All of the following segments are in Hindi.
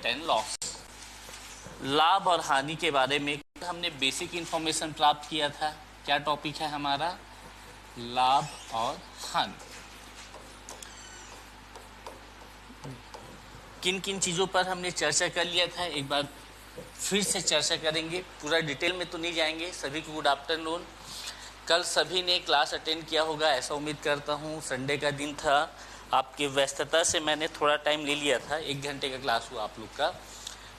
And loss. लाभ और हानि के बारे में हमने बेसिक इंफॉर्मेशन प्राप्त किया था। क्या टॉपिक है हमारा? लाभ और हानि। किन किन चीज़ों पर हमने चर्चा कर लिया था, एक बार फिर से चर्चा करेंगे। पूरा डिटेल में तो नहीं जाएंगे। सभी को गुड आफ्टरनून। कल सभी ने क्लास अटेंड किया होगा ऐसा उम्मीद करता हूँ। संडे का दिन था, आपकी व्यस्तता से मैंने थोड़ा टाइम ले लिया था। 1 घंटे का क्लास हुआ आप लोग का।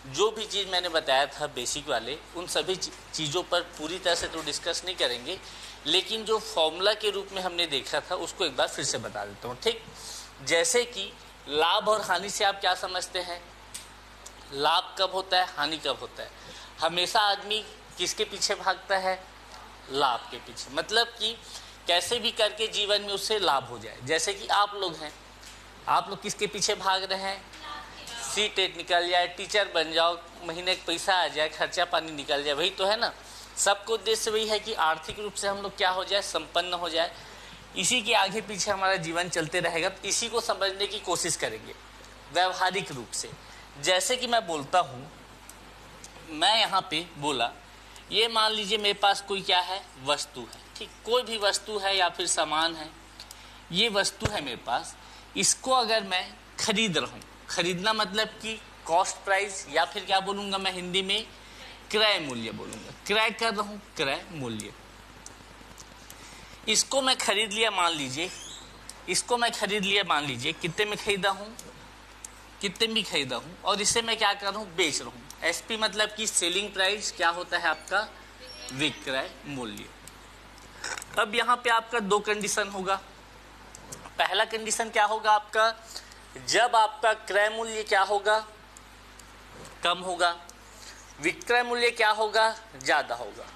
जो भी चीज़ मैंने बताया था बेसिक वाले, उन सभी चीज़ों पर पूरी तरह से तो डिस्कस नहीं करेंगे, लेकिन जो फॉर्मूला के रूप में हमने देखा था उसको एक बार फिर से बता देता हूँ। ठीक, जैसे कि लाभ और हानि से आप क्या समझते हैं? लाभ कब होता है, हानि कब होता है? हमेशा आदमी किसके पीछे भागता है? लाभ के पीछे। मतलब कि कैसे भी करके जीवन में उससे लाभ हो जाए। जैसे कि आप लोग हैं, आप लोग किसके पीछे भाग रहे हैं? सीटेट निकल जाए, टीचर बन जाओ, महीने का पैसा आ जाए, खर्चा पानी निकल जाए, वही तो है ना। सबको उद्देश्य वही है कि आर्थिक रूप से हम लोग क्या हो जाए, संपन्न हो जाए। इसी के आगे पीछे हमारा जीवन चलते रहेगा। तो इसी को समझने की कोशिश करेंगे व्यवहारिक रूप से। जैसे कि मैं बोलता हूँ, मैं यहाँ पे बोला, ये मान लीजिए मेरे पास कोई क्या है, वस्तु है। ठीक, कोई भी वस्तु है या फिर सामान है। ये वस्तु है मेरे पास, इसको अगर मैं खरीद रहा हूँ, खरीदना मतलब कि कॉस्ट प्राइस, या फिर क्या बोलूँगा मैं हिंदी में, क्रय मूल्य बोलूँगा। क्रय कर रहा हूँ, क्रय मूल्य। इसको मैं खरीद लिया, मान लीजिए इसको मैं खरीद लिया, मान लीजिए कितने में खरीदा हूँ, कितने में खरीदा हूँ, और इसे मैं क्या कर रहा हूँ, बेच रहा हूँ। एसपी मतलब कि सेलिंग प्राइस क्या होता है आपका, विक्रय मूल्य। अब यहाँ पे आपका 2 कंडीशन होगा। पहला कंडीशन क्या होगा आपका, जब आपका क्रय मूल्य क्या होगा, कम होगा, विक्रय मूल्य क्या होगा, ज्यादा होगा।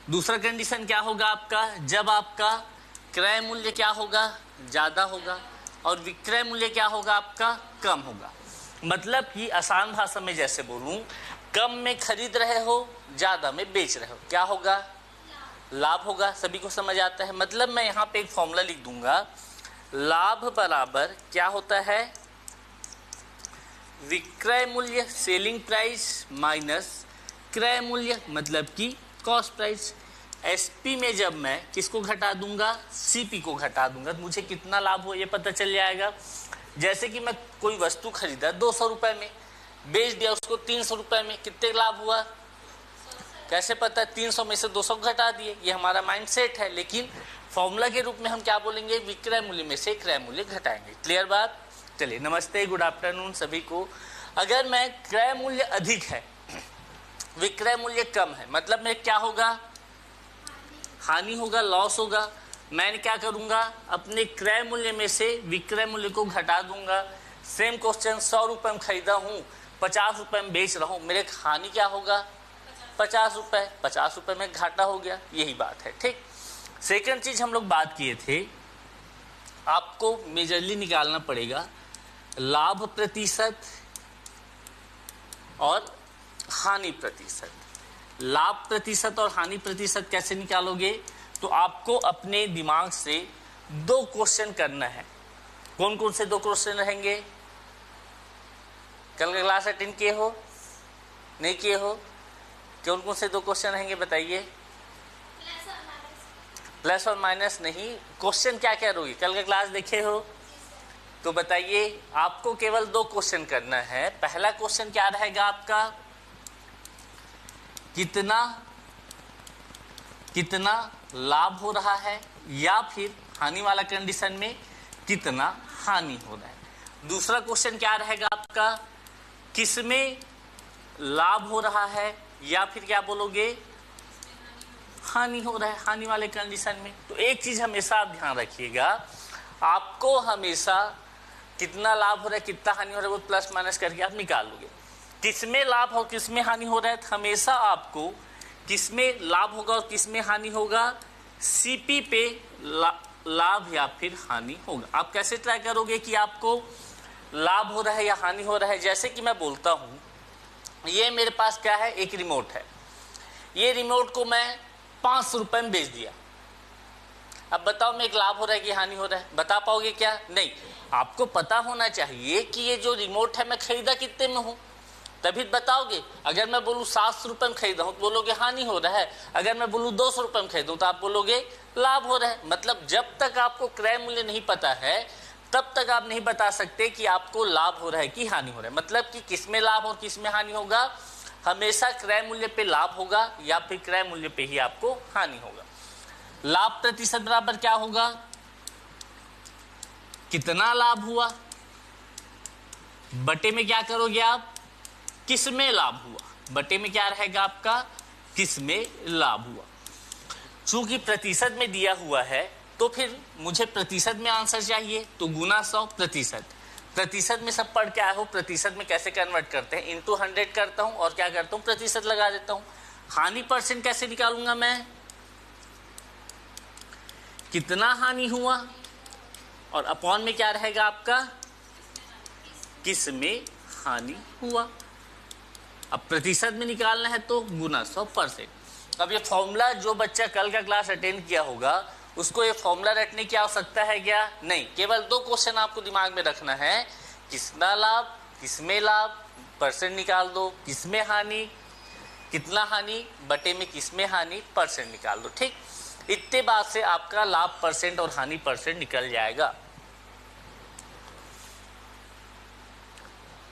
दूसरा कंडीशन क्या होगा आपका, जब आपका क्रय मूल्य क्या होगा, ज्यादा होगा, और विक्रय मूल्य क्या होगा आपका, कम होगा। मतलब कि आसान भाषा में जैसे बोलूं, कम में खरीद रहे हो, ज्यादा में बेच रहे हो, क्या होगा, लाभ होगा। सभी को समझ आता है। मतलब मैं यहाँ पे एक फॉर्मूला लिख दूंगा, लाभ बराबर क्या होता है, विक्रय मूल्य सेलिंग प्राइस माइनस क्रय मूल्य मतलब कि कॉस्ट प्राइस। एसपी में जब मैं किसको घटा दूंगा, सीपी को घटा दूंगा, तो मुझे कितना लाभ हो ये पता चल जाएगा। जैसे कि मैं कोई वस्तु खरीदा 200 रुपए में, बेच दिया उसको 300 रुपए में, कितने लाभ हुआ, कैसे पता? 300 में से 200 घटा दिए। ये हमारा माइंड सेट है। लेकिन फॉर्मूला के रूप में हम क्या बोलेंगे, विक्रय मूल्य में से क्रय मूल्य घटाएंगे। क्लियर बात? चलिए, नमस्ते, गुड आफ्टरनून सभी को। अगर मैं क्रय मूल्य अधिक है, विक्रय मूल्य कम है, मतलब में क्या होगा, हानि होगा, लॉस होगा। मैं क्या करूंगा, अपने क्रय मूल्य में से विक्रय मूल्य को घटा दूंगा। सेम क्वेश्चन, 100 रुपए में खरीदा हूँ, 50 रुपए में बेच रहा हूँ, मेरे हानि क्या होगा, 50 रुपए। 50 रुपए में घाटा हो गया। यही बात है। ठीक, सेकंड चीज हम लोग बात किए थे, आपको मेजरली निकालना पड़ेगा लाभ प्रतिशत और हानि प्रतिशत। लाभ प्रतिशत और हानि प्रतिशत कैसे निकालोगे, तो आपको अपने दिमाग से 2 क्वेश्चन करना है। कौन कौन से 2 क्वेश्चन रहेंगे? कल का क्लास अटेंड किए हो, नहीं किए हो? कौन कौन से 2 क्वेश्चन रहेंगे बताइए? प्लस और माइनस नहीं, क्वेश्चन क्या क्या रहोगे? कल का क्लास देखे हो तो बताइए। आपको केवल 2 क्वेश्चन करना है। पहला क्वेश्चन क्या रहेगा आपका, कितना लाभ हो रहा है, या फिर हानि वाला कंडीशन में कितना हानि हो रहा है। दूसरा क्वेश्चन क्या रहेगा आपका, किसमें लाभ हो रहा है, या फिर क्या बोलोगे, हानि हो रहा है, हानि वाले कंडीशन में। तो एक चीज हमेशा आप ध्यान रखिएगा, आपको हमेशा कितना लाभ हो रहा है, कितना हानि हो रहा है, वो प्लस माइनस करके आप निकाल लोगे। किसमें लाभ हो, किसमें हानि हो रहा है, तो हमेशा आपको किसमें लाभ होगा और किसमें हानि होगा, सीपी पे लाभ या फिर हानि होगा। आप कैसे ट्राई करोगे कि आपको लाभ हो रहा है या हानि हो रहा है? जैसे कि मैं बोलता हूं, ये मेरे पास क्या है, एक रिमोट है। ये रिमोट को मैं 500 रुपए में बेच दिया। अब बताओ मैं एक लाभ हो रहा है कि हानि हो रहा है? बता पाओगे क्या? नहीं। आपको पता होना चाहिए कि ये जो रिमोट है मैं खरीदा कितने में हूं, तभी बताओगे। अगर मैं बोलूँ 700 रुपये में खरीदा हूँ तो बोलोगे हानि हो रहा है, अगर मैं बोलूँ 200 रुपये में खरीदूँ तो आप बोलोगे लाभ हो रहा है। मतलब जब तक आपको क्रय मूल्य नहीं पता है तब तक आप नहीं बता सकते कि आपको लाभ हो रहा है कि हानि हो रहा है। मतलब कि किसमें लाभ और किसमें हानि होगा, हमेशा क्रय मूल्य पे लाभ होगा या फिर क्रय मूल्य पे ही आपको हानि होगा। लाभ प्रतिशत बराबर क्या होगा, कितना लाभ हुआ बटे में क्या करोगे आप, किसमें लाभ हुआ, बटे में क्या रहेगा आपका, किसमें लाभ हुआ। चूंकि प्रतिशत में दिया हुआ है तो फिर मुझे प्रतिशत में आंसर चाहिए, तो गुना 100 प्रतिशत। प्रतिशत में सब पढ़ के आए हो, प्रतिशत में कैसे कन्वर्ट करते हैं, इंटू 100 करता हूं और क्या करता हूं, प्रतिशत लगा देता हूं। हानि परसेंट कैसे निकालूंगा मैं, कितना हानि हुआ, और अपॉन में क्या रहेगा आपका, किस में हानि हुआ। अब प्रतिशत में निकालना है तो गुना 100%। अब ये फॉर्मूला जो बच्चा कल का क्लास अटेंड किया होगा उसको ये फॉर्मूला रटने की आवश्यकता है क्या, नहीं। केवल 2 क्वेश्चन आपको दिमाग में रखना है, किसना लाभ, किसमें लाभ, परसेंट निकाल दो, किसमें हानि, कितना हानि, बटे में किसमें हानि, परसेंट निकाल दो। ठीक, इतने बात से आपका लाभ परसेंट और हानि परसेंट निकल जाएगा।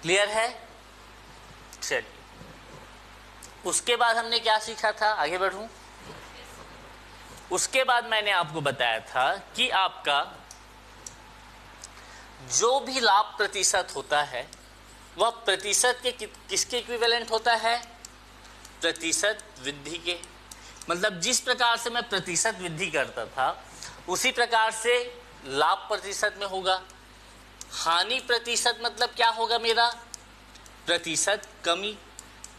क्लियर है, चलिए। उसके बाद हमने क्या सीखा था, आगे बढ़ूं। उसके बाद मैंने आपको बताया था कि आपका जो भी लाभ प्रतिशत होता है वह प्रतिशत के किसके इक्विवेलेंट होता है, प्रतिशत वृद्धि के। मतलब जिस प्रकार से मैं प्रतिशत वृद्धि करता था उसी प्रकार से लाभ प्रतिशत में होगा। हानि प्रतिशत मतलब क्या होगा मेरा, प्रतिशत कमी।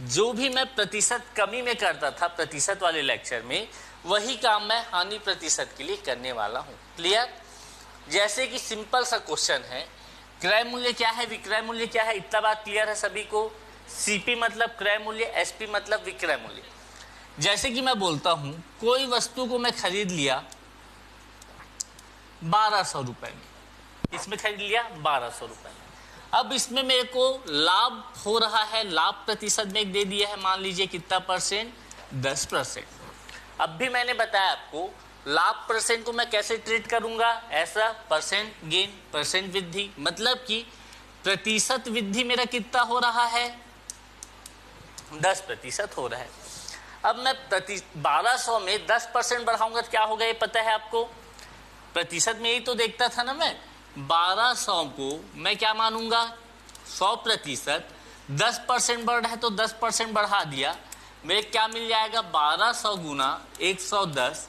जो भी मैं प्रतिशत कमी में करता था प्रतिशत वाले लेक्चर में, वही काम मैं हानि प्रतिशत के लिए करने वाला हूं। क्लियर। जैसे कि सिंपल सा क्वेश्चन है, क्रय मूल्य क्या है, विक्रय मूल्य क्या है, इतना बात क्लियर है सभी को। सीपी मतलब क्रय मूल्य, एसपी मतलब विक्रय मूल्य। जैसे कि मैं बोलता हूं कोई वस्तु को मैं खरीद लिया 1200 रुपए में, इसमें खरीद लिया 1200 रुपए में। अब इसमें मेरे को लाभ हो रहा है, लाभ प्रतिशत में एक दे दिया है, मान लीजिए कितना परसेंट, 10%। अब भी मैंने बताया आपको लाभ परसेंट को मैं कैसे ट्रीट करूंगा, ऐसा परसेंट गेन, परसेंट वृद्धि। मतलब कि प्रतिशत वृद्धि मेरा कितना हो रहा है, 10% हो रहा है। अब मैं 1200 में 10% बढ़ाऊंगा तो क्या होगा ये पता है आपको, प्रतिशत में यही तो देखता था ना मैं। 1200 को मैं क्या मानूंगा, 100%। 10% बढ़ रहा है तो 10% बढ़ा दिया, मेरे क्या मिल जाएगा, 1200 गुना 110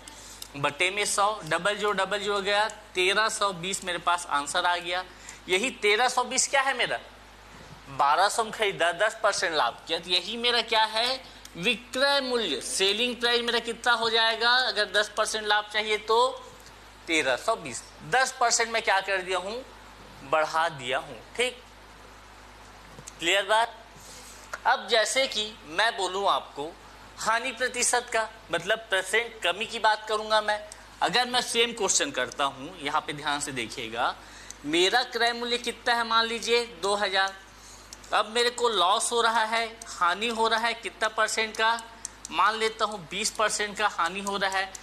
बटे में 100, डबल जो हो गया 1320 मेरे पास आंसर आ गया। यही 1320 क्या है मेरा, 1200 में खरीदा, 10% लाभ किया, तो यही मेरा क्या है, विक्रय मूल्य, सेलिंग प्राइस मेरा कितना हो जाएगा। अगर 10% लाभ चाहिए तो 1320, 10% में क्या कर दिया हूं, बढ़ा दिया हूं। ठीक, क्लियर बात। अब जैसे कि मैं बोलूं आपको हानि प्रतिशत का, मतलब परसेंट कमी की बात करूंगा मैं। अगर मैं सेम क्वेश्चन करता हूं, यहां पे ध्यान से देखिएगा, मेरा क्रय मूल्य कितना है, मान लीजिए 2000। अब मेरे को लॉस हो रहा है, हानि हो रहा है, कितना परसेंट का, मान लेता हूं 20% का हानि हो रहा है।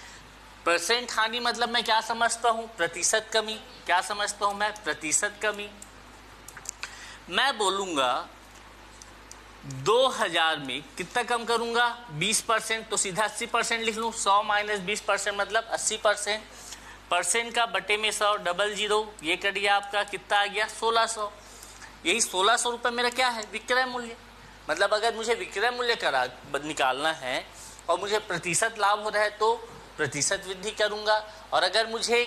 परसेंट हानि मतलब मैं क्या समझता हूं, प्रतिशत कमी। क्या समझता हूं मैं, प्रतिशत कमी। मैं बोलूंगा 2000 में कितना कम करूंगा, 20%, तो सीधा 80% लिख लूं। 100 माइनस 20% मतलब 80%। परसेंट का बटे में 100, डबल जीरो, ये कट गया आपका, कितना आ गया, 1600। यही 1600 रुपये मेरा क्या है, विक्रय मूल्य। मतलब अगर मुझे विक्रय मूल्य निकालना है और मुझे प्रतिशत लाभ हो रहा है तो प्रतिशत वृद्धि करूंगा, और अगर मुझे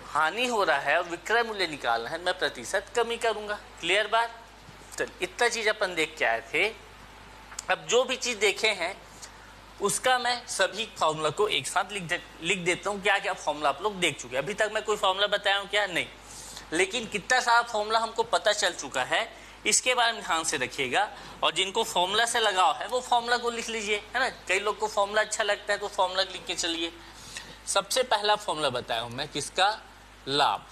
हानि हो रहा है और विक्रय मूल्य निकालना है मैं प्रतिशत कमी करूंगा। क्लियर बात। चल, इतना चीज अपन देख के आए थे। अब जो भी चीज देखे हैं उसका मैं सभी फॉर्मूला को एक साथ लिख देता हूँ। क्या क्या फॉर्मूला आप लोग देख चुके हैं, अभी तक मैं कोई फॉर्मूला बताया हूँ क्या, नहीं, लेकिन कितना सारा फॉर्मूला हमको पता चल चुका है, इसके बारे में ध्यान से रखिएगा। और जिनको फॉर्मूला से लगाव है वो फॉर्मूला को लिख लीजिए, है ना। कई लोग को फॉर्मूला अच्छा लगता है तो फॉर्मूला लिख के चलिए। सबसे पहला फॉर्मूला बताया हूं मैं, किसका, लाभ।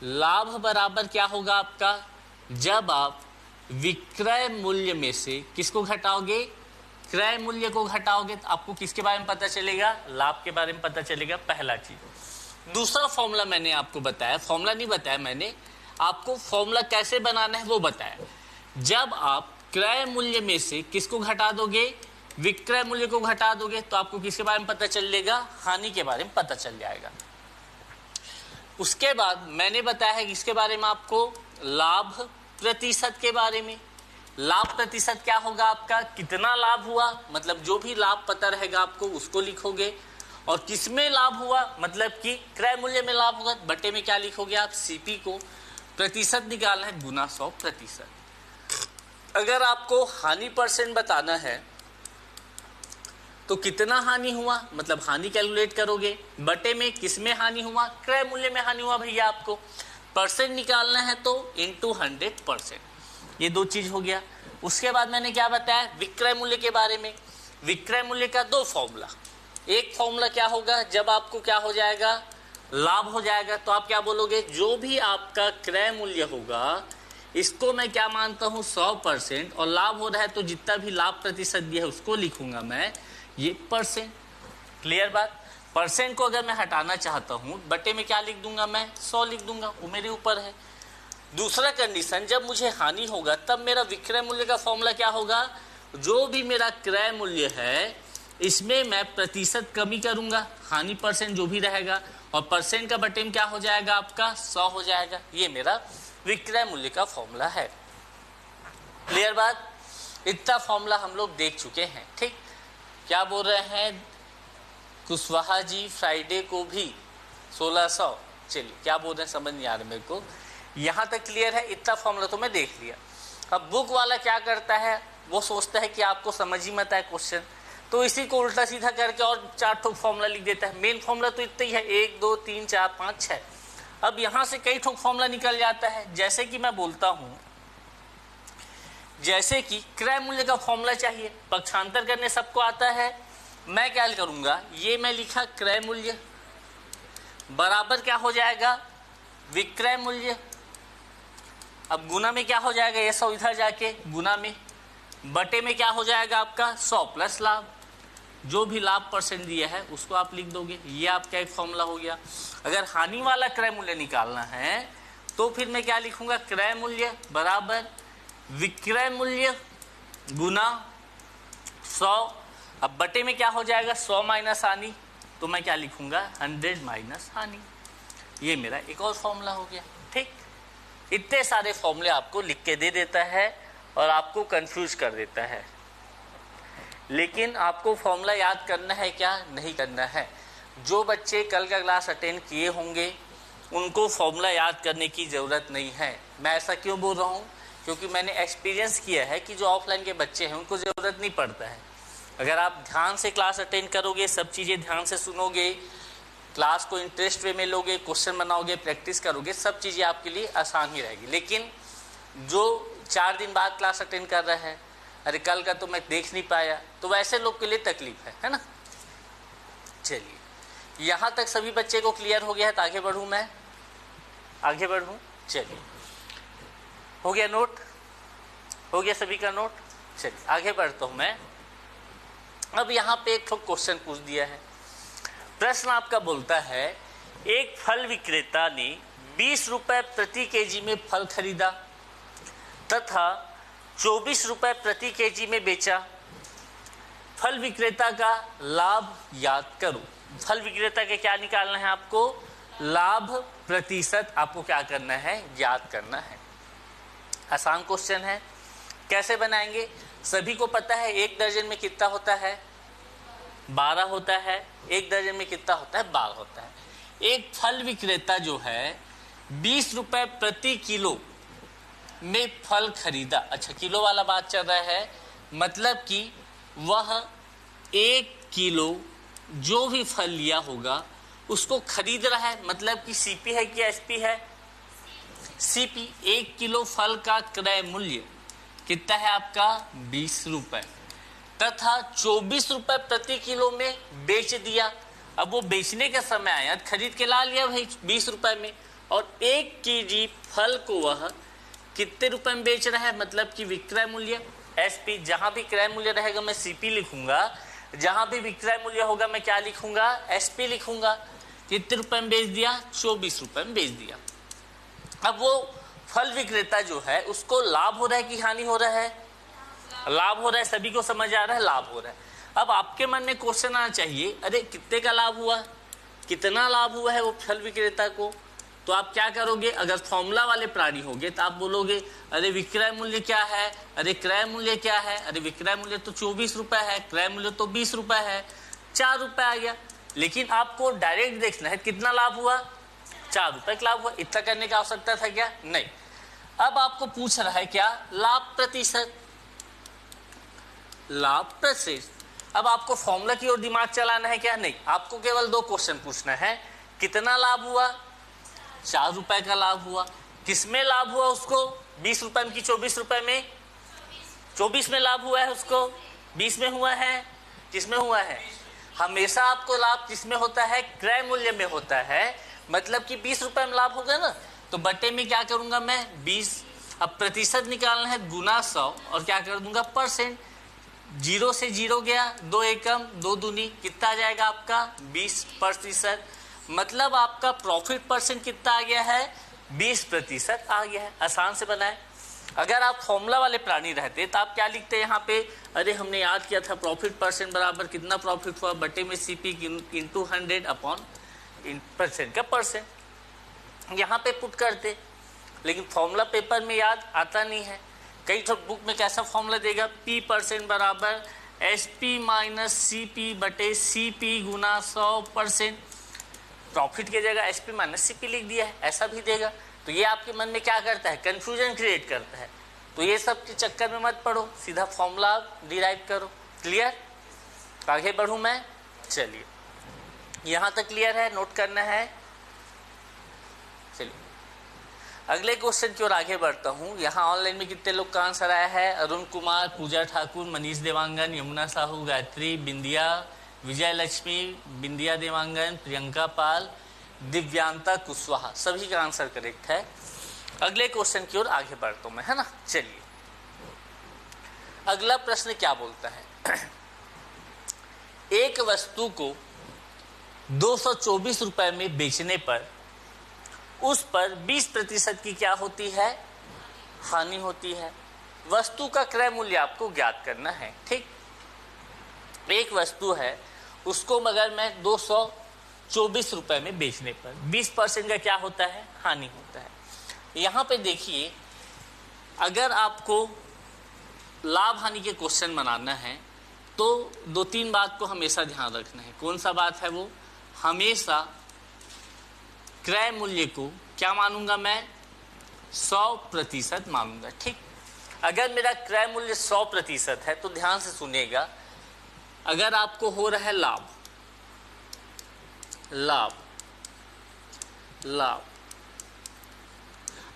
लाभ बराबर क्या होगा आपका, जब आप विक्रय मूल्य में से किसको घटाओगे, क्रय मूल्य को घटाओगे, तो आपको किसके बारे में पता चलेगा, लाभ के बारे में पता चलेगा, पहला चीज। दूसरा फॉर्मूला मैंने आपको बताया, फॉर्मूला नहीं बताया मैंने आपको, फॉर्मूला कैसे बनाना है वो बताया। जब आप क्रय मूल्य में से किसको घटा दोगे, विक्रय मूल्य को घटा दोगे, तो आपको किसके बारे में पता चलेगा, हानि के बारे में पता चल जाएगा। उसके बाद मैंने बताया है किसके बारे में आपको, लाभ प्रतिशत के बारे में। लाभ प्रतिशत क्या होगा आपका, कितना लाभ हुआ, मतलब जो भी लाभ पता रहेगा आपको उसको लिखोगे, और किसमें लाभ हुआ मतलब कि क्रय मूल्य में लाभ होगा, बटे में क्या लिखोगे आप, सीपी को प्रतिशत निकालना है गुना 100%। अगर आपको हानि परसेंट बताना है तो कितना हानि हुआ, मतलब हानि कैलकुलेट करोगे, बटे में किसमें हानि हुआ, क्रय मूल्य में हानि हुआ भैया, आपको परसेंट निकालना है तो इंटू 100%, ये दो चीज हो गया। उसके बाद मैंने क्या बताया, विक्रय मूल्य के बारे में। विक्रय मूल्य का दो फॉर्मूला, एक फॉर्मूला क्या होगा, जब आपको क्या हो जाएगा, लाभ हो जाएगा, तो आप क्या बोलोगे, जो भी आपका क्रय मूल्य होगा इसको मैं क्या मानता हूं 100%, और लाभ हो रहा है तो जितना भी लाभ प्रतिशत दिया है उसको लिखूंगा मैं ये परसेंट। क्लियर बात। परसेंट को अगर मैं हटाना चाहता हूं बटे में क्या लिख दूंगा मैं, 100 लिख दूंगा, वो मेरे ऊपर है। दूसरा कंडीशन, जब मुझे हानि होगा तब मेरा विक्रय मूल्य का फॉर्मूला क्या होगा, जो भी मेरा क्रय मूल्य है इसमें मैं प्रतिशत कमी करूंगा, हानि परसेंट जो भी रहेगा, और परसेंट का बटे में क्या हो जाएगा आपका 100 हो जाएगा। ये मेरा विक्रय मूल्य का फॉर्मूला है। क्लियर बात। इतना फॉर्मूला हम लोग देख चुके हैं। ठीक, क्या बोल रहे हैं कुशवाहा जी, फ्राइडे को भी 1600, चलिए क्या बोल रहे हैं समझ नहीं आ रहा मेरे को, यहाँ तक क्लियर है। इतना फॉर्मूला तो मैं देख लिया। अब बुक वाला क्या करता है, वो सोचता है कि आपको समझ ही मत आए क्वेश्चन, तो इसी को उल्टा सीधा करके और 4 ठोक फॉर्मूला लिख देता है। मेन फॉर्मूला तो इतना ही है, 1 2 3 4 5 6। अब यहाँ से कई ठोक फॉर्मूला निकल जाता है। जैसे कि मैं बोलता हूँ, जैसे कि क्रय मूल्य का फॉर्मूला चाहिए, पक्षांतर करने सबको आता है। मैं क्या करूंगा, ये मैं लिखा क्रय मूल्य बराबर क्या हो जाएगा विक्रय मूल्य। अब गुना में क्या हो जाएगा, ये 100 इधर जाके गुना में, बटे में क्या हो जाएगा आपका 100 प्लस लाभ, जो भी लाभ परसेंट दिया है उसको आप लिख दोगे। ये आपका एक फॉर्मूला हो गया। अगर हानि वाला क्रय मूल्य निकालना है तो फिर मैं क्या लिखूंगा, क्रय मूल्य बराबर विक्रय मूल्य गुना 100। अब बटे में क्या हो जाएगा 100 माइनस हानि, तो मैं क्या लिखूंगा 100 माइनस हानि। ये मेरा एक और फॉर्मूला हो गया। ठीक, इतने सारे फॉर्मूले आपको लिख के दे देता है और आपको कंफ्यूज कर देता है। लेकिन आपको फॉर्मूला याद करना है क्या, नहीं करना है। जो बच्चे कल का क्लास अटेंड किए होंगे उनको फॉर्मूला याद करने की ज़रूरत नहीं है। मैं ऐसा क्यों बोल रहा हूँ, क्योंकि मैंने एक्सपीरियंस किया है कि जो ऑफलाइन के बच्चे हैं उनको ज़रूरत नहीं पड़ता है। अगर आप ध्यान से क्लास अटेंड करोगे, सब चीज़ें ध्यान से सुनोगे, क्लास को इंटरेस्ट वे में लोगे, क्वेश्चन बनाओगे, प्रैक्टिस करोगे, सब चीज़ें आपके लिए आसान ही रहेगी। लेकिन जो 4 दिन बाद क्लास अटेंड कर रहा है, अरे कल का तो मैं देख नहीं पाया, तो वैसे लोग के लिए तकलीफ है ना। चलिए, यहाँ तक सभी बच्चे को क्लियर हो गया है, तो आगे बढ़ूँ मैं, आगे बढ़ूँ। चलिए, हो गया नोट, हो गया सभी का नोट। चलिए आगे बढ़ता हूँ मैं। अब यहाँ पे एक क्वेश्चन पूछ दिया है। प्रश्न आपका बोलता है, एक फल विक्रेता ने 20 रुपए प्रति केजी में फल खरीदा तथा 24 रुपए प्रति केजी में बेचा। फल विक्रेता का लाभ याद करो। फल विक्रेता के क्या निकालना है आपको, लाभ प्रतिशत आपको क्या करना है, याद करना है। आसान क्वेश्चन है। कैसे बनाएंगे, सभी को पता है 1 दर्जन में कितना होता है, 12 होता है। 1 दर्जन में कितना होता है, 12 होता है। एक फल विक्रेता जो है 20 रुपए प्रति किलो में फल खरीदा। अच्छा, किलो वाला बात चल रहा है, मतलब कि वह 1 किलो जो भी फल लिया होगा उसको खरीद रहा है, मतलब कि सीपी है कि एसपी है, सीपी। 1 किलो फल का क्रय मूल्य कितना है आपका 20 रुपए तथा 24 रुपए प्रति किलो में बेच दिया। अब वो बेचने का समय आया, खरीद के ला लिया भाई 20 रुपए में, और 1 केजी फल को वह कितने रुपए में बेच रहा है, मतलब कि विक्रय मूल्य एसपी, जहां भी क्रय मूल्य रहेगा मैं सीपी लिखूंगा, जहां भी विक्रय मूल्य होगा मैं क्या लिखूंगा, एसपी लिखूंगा। कितने रुपए में बेच दिया, 24 रुपए में बेच दिया। अब वो फल विक्रेता जो है उसको लाभ हो रहा है कि हानि हो रहा है, लाभ हो रहा है, सभी को समझ आ रहा है, लाभ हो रहा है। अब आपके मन में क्वेश्चन आना चाहिए, अरे कितने का लाभ हुआ, कितना लाभ हुआ है वो फल विक्रेता को। तो आप क्या करोगे, अगर फॉर्मूला वाले प्राणी होगे तो आप बोलोगे अरे विक्रय मूल्य क्या है, अरे क्रय मूल्य क्या है, अरे विक्रय मूल्य तो 24 रुपए है, क्रय मूल्य तो 20 रुपए है, 4 रुपए आ गया। लेकिन आपको डायरेक्ट देखना है कितना लाभ हुआ, 4 रुपए का लाभ हुआ। इतना करने की आवश्यकता था क्या, नहीं। अब आपको पूछ रहा है क्या, लाभ प्रतिशत, लाभ प्रतिशत। अब आपको फॉर्मूला की ओर दिमाग चलाना है क्या, नहीं। आपको केवल 2 क्वेश्चन पूछना है, कितना लाभ हुआ, 4 रुपए का लाभ हुआ। किसमें लाभ हुआ उसको, 20 रुपए में कि 24 रुपए में, 24 में लाभ हुआ है उसको, 20 में हुआ है, किसमें हुआ है। हमेशा आपको लाभ किसमें होता है, क्रय मूल्य में होता है, मतलब कि 20 रुपए में लाभ होगा ना, तो बटे में क्या करूंगा मैं, 20। अब प्रतिशत निकालना है, गुना 100 और क्या कर दूंगा, परसेंट। 0 से 0 गया, 2 एकम 2 दूनी, कितना आ जाएगा आपका 20%। मतलब आपका प्रॉफिट परसेंट कितना आ गया है, 20% आ गया है। आसान से बनाए। अगर आप फॉर्मूला वाले प्राणी रहते तो आप क्या लिखते हैं यहाँ पे, अरे हमने याद किया था प्रॉफिट परसेंट बराबर कितना प्रॉफिट हुआ, बटे में सीपी इंटू 100 अपॉन परसेंट का परसेंट यहाँ पे पुट करते। लेकिन फॉर्मूला पेपर में याद आता नहीं है। कई तो बुक में कैसा फॉर्मूला देगा, P% बराबर SP माइनस CP बटे CP गुना 100%। प्रॉफिट की जगह SP माइनस CP लिख दिया है, ऐसा भी देगा। तो ये आपके मन में क्या करता है, कंफ्यूजन क्रिएट करता है। तो ये सब के चक्कर में मत पड़ो, सीधा फॉर्मूला डिराइव करो। क्लियर, आगे बढ़ूं मैं, चलिए यहाँ तक क्लियर है, नोट करना है। चलिए अगले क्वेश्चन की ओर आगे बढ़ता हूँ। यहाँ ऑनलाइन में कितने लोग का आंसर आया है, अरुण कुमार, पूजा ठाकुर, मनीष देवांगन, यमुना साहू, गायत्री, बिंदिया, विजय लक्ष्मी, बिंदिया देवांगन, प्रियंका पाल, दिव्यांता कुशवाहा, सभी का आंसर करेक्ट है। अगले क्वेश्चन की ओर आगे बढ़ता हूँ मैं, है ना। चलिए अगला प्रश्न क्या बोलता है, एक वस्तु को 224 रुपए में बेचने पर उस पर 20% की क्या होती है, हानि होती है। वस्तु का क्रय मूल्य आपको ज्ञात करना है। ठीक, एक वस्तु है, उसको मगर मैं 224 रुपए में बेचने पर 20% का क्या होता है, हानि होता है। यहाँ पे देखिए, अगर आपको लाभ हानि के क्वेश्चन बनाना है तो 2-3 बात को हमेशा ध्यान रखना है। कौन सा बात है वो, हमेशा क्रय मूल्य को क्या मानूंगा मैं, 100% मानूंगा। ठीक, अगर मेरा क्रय मूल्य 100% है तो ध्यान से सुनिएगा, अगर आपको हो रहा है लाभ, लाभ, लाभ,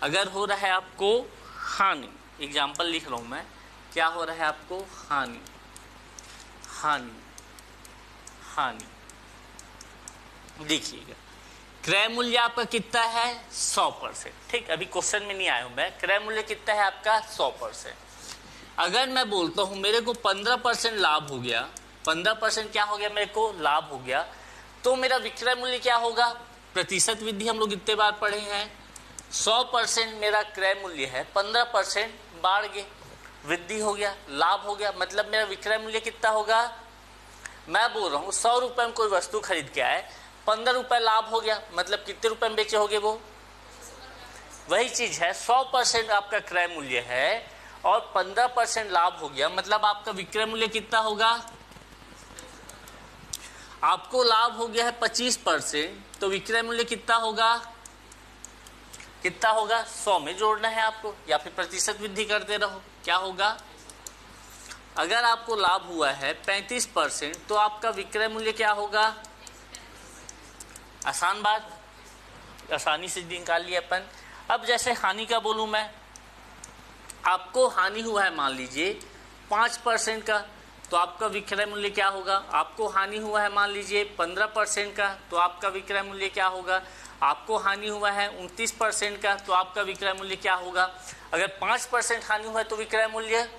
अगर हो रहा है आपको हानि, एग्जाम्पल लिख रहा हूं मैं, क्या हो रहा है आपको, हानि, हानि, हानि। देखिएगा क्रय मूल्य आपका कितना है, 100%। ठीक, अभी क्वेश्चन में नहीं आया हूं मैं, क्रय मूल्य कितना है आपका 100%। अगर मैं बोलता हूं मेरे को 15% लाभ हो गया, 15% क्या हो गया, मेरे को लाभ हो गया, तो मेरा विक्रय मूल्य क्या होगा, प्रतिशत वृद्धि हम लोग इतने बार पढ़े हैं। 100% मेरा क्रय मूल्य है, 15% बढ़ गए, वृद्धि हो गया, लाभ हो गया, मतलब मेरा विक्रय मूल्य कितना होगा। मैं बोल रहा हूँ 100 रुपए में कोई वस्तु खरीद के आए, 15 रुपए लाभ हो गया, मतलब कितने रुपए में बेचे होगे वो, वही चीज है। 100% आपका क्रय मूल्य है और 15% लाभ हो गया, मतलब आपका विक्रय मूल्य कितना होगा, आपको लाभ हो गया है 25%, तो विक्रय मूल्य कितना होगा, कितना होगा, 100 में जोड़ना है आपको, या फिर प्रतिशत वृद्धि करते रहो, क्या होगा। अगर आपको लाभ हुआ है 35%, तो आपका विक्रय मूल्य क्या होगा, आसान बात, आसानी से निकाल लिया अपन। अब जैसे हानि का बोलूं मैं, आपको हानि हुआ है मान लीजिए 5% का, तो आपका विक्रय मूल्य क्या होगा। आपको हानि हुआ है मान लीजिए 15% का, तो आपका विक्रय मूल्य क्या होगा। आपको हानि हुआ है 29% का, तो आपका विक्रय मूल्य क्या होगा। अगर 5% हानि हुआ है तो विक्रय मूल्य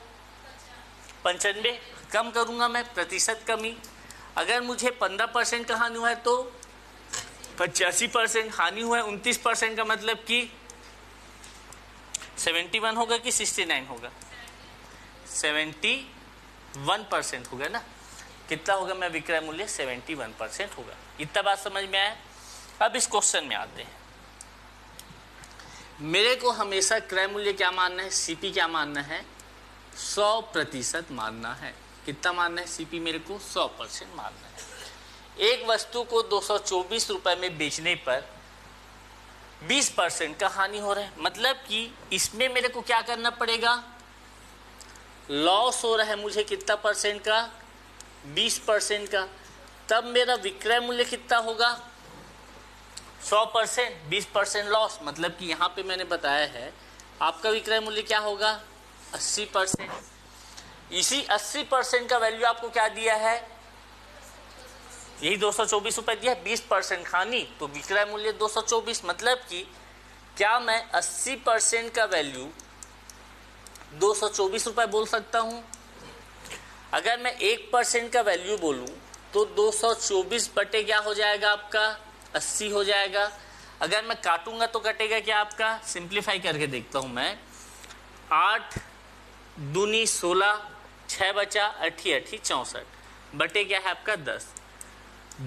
95, कम करूंगा मैं, प्रतिशत कमी। अगर मुझे 15% का हानि हुआ है तो 85%, हानि हुआ है 29% का मतलब कि 71 होगा कि 69 होगा, 71% होगा ना। कितना होगा मैं विक्रय मूल्य 71% होगा। इतना बात समझ में आया। अब इस क्वेश्चन में आते हैं। मेरे को हमेशा क्रय मूल्य क्या मानना है, सीपी क्या मानना है, 100% मानना है। कितना मानना है, सीपी मेरे को 100% मानना है। एक वस्तु को 224 रुपए में बेचने पर 20% का हानि हो रहा है, मतलब कि इसमें मेरे को क्या करना पड़ेगा, लॉस हो रहा है मुझे कितना परसेंट का, 20% का। तब मेरा विक्रय मूल्य कितना होगा, 100%, 20% लॉस, मतलब कि यहाँ पे मैंने बताया है आपका विक्रय मूल्य क्या होगा 80%। इसी 80% का वैल्यू आपको क्या दिया है, यही 224 रुपए दिया है, 20% हानि तो विक्रय मूल्य 224। मतलब कि क्या मैं 80% का वैल्यू 224 रुपए बोल सकता हूं। अगर मैं 1% का वैल्यू बोलूं तो 224 बटे क्या हो जाएगा आपका 80 हो जाएगा। अगर मैं काटूंगा तो कटेगा क्या आपका, सिंप्लीफाई करके देखता हूं मैं, 8 दूनी 16, 6 बचा 8 64 बटे क्या है आपका 10,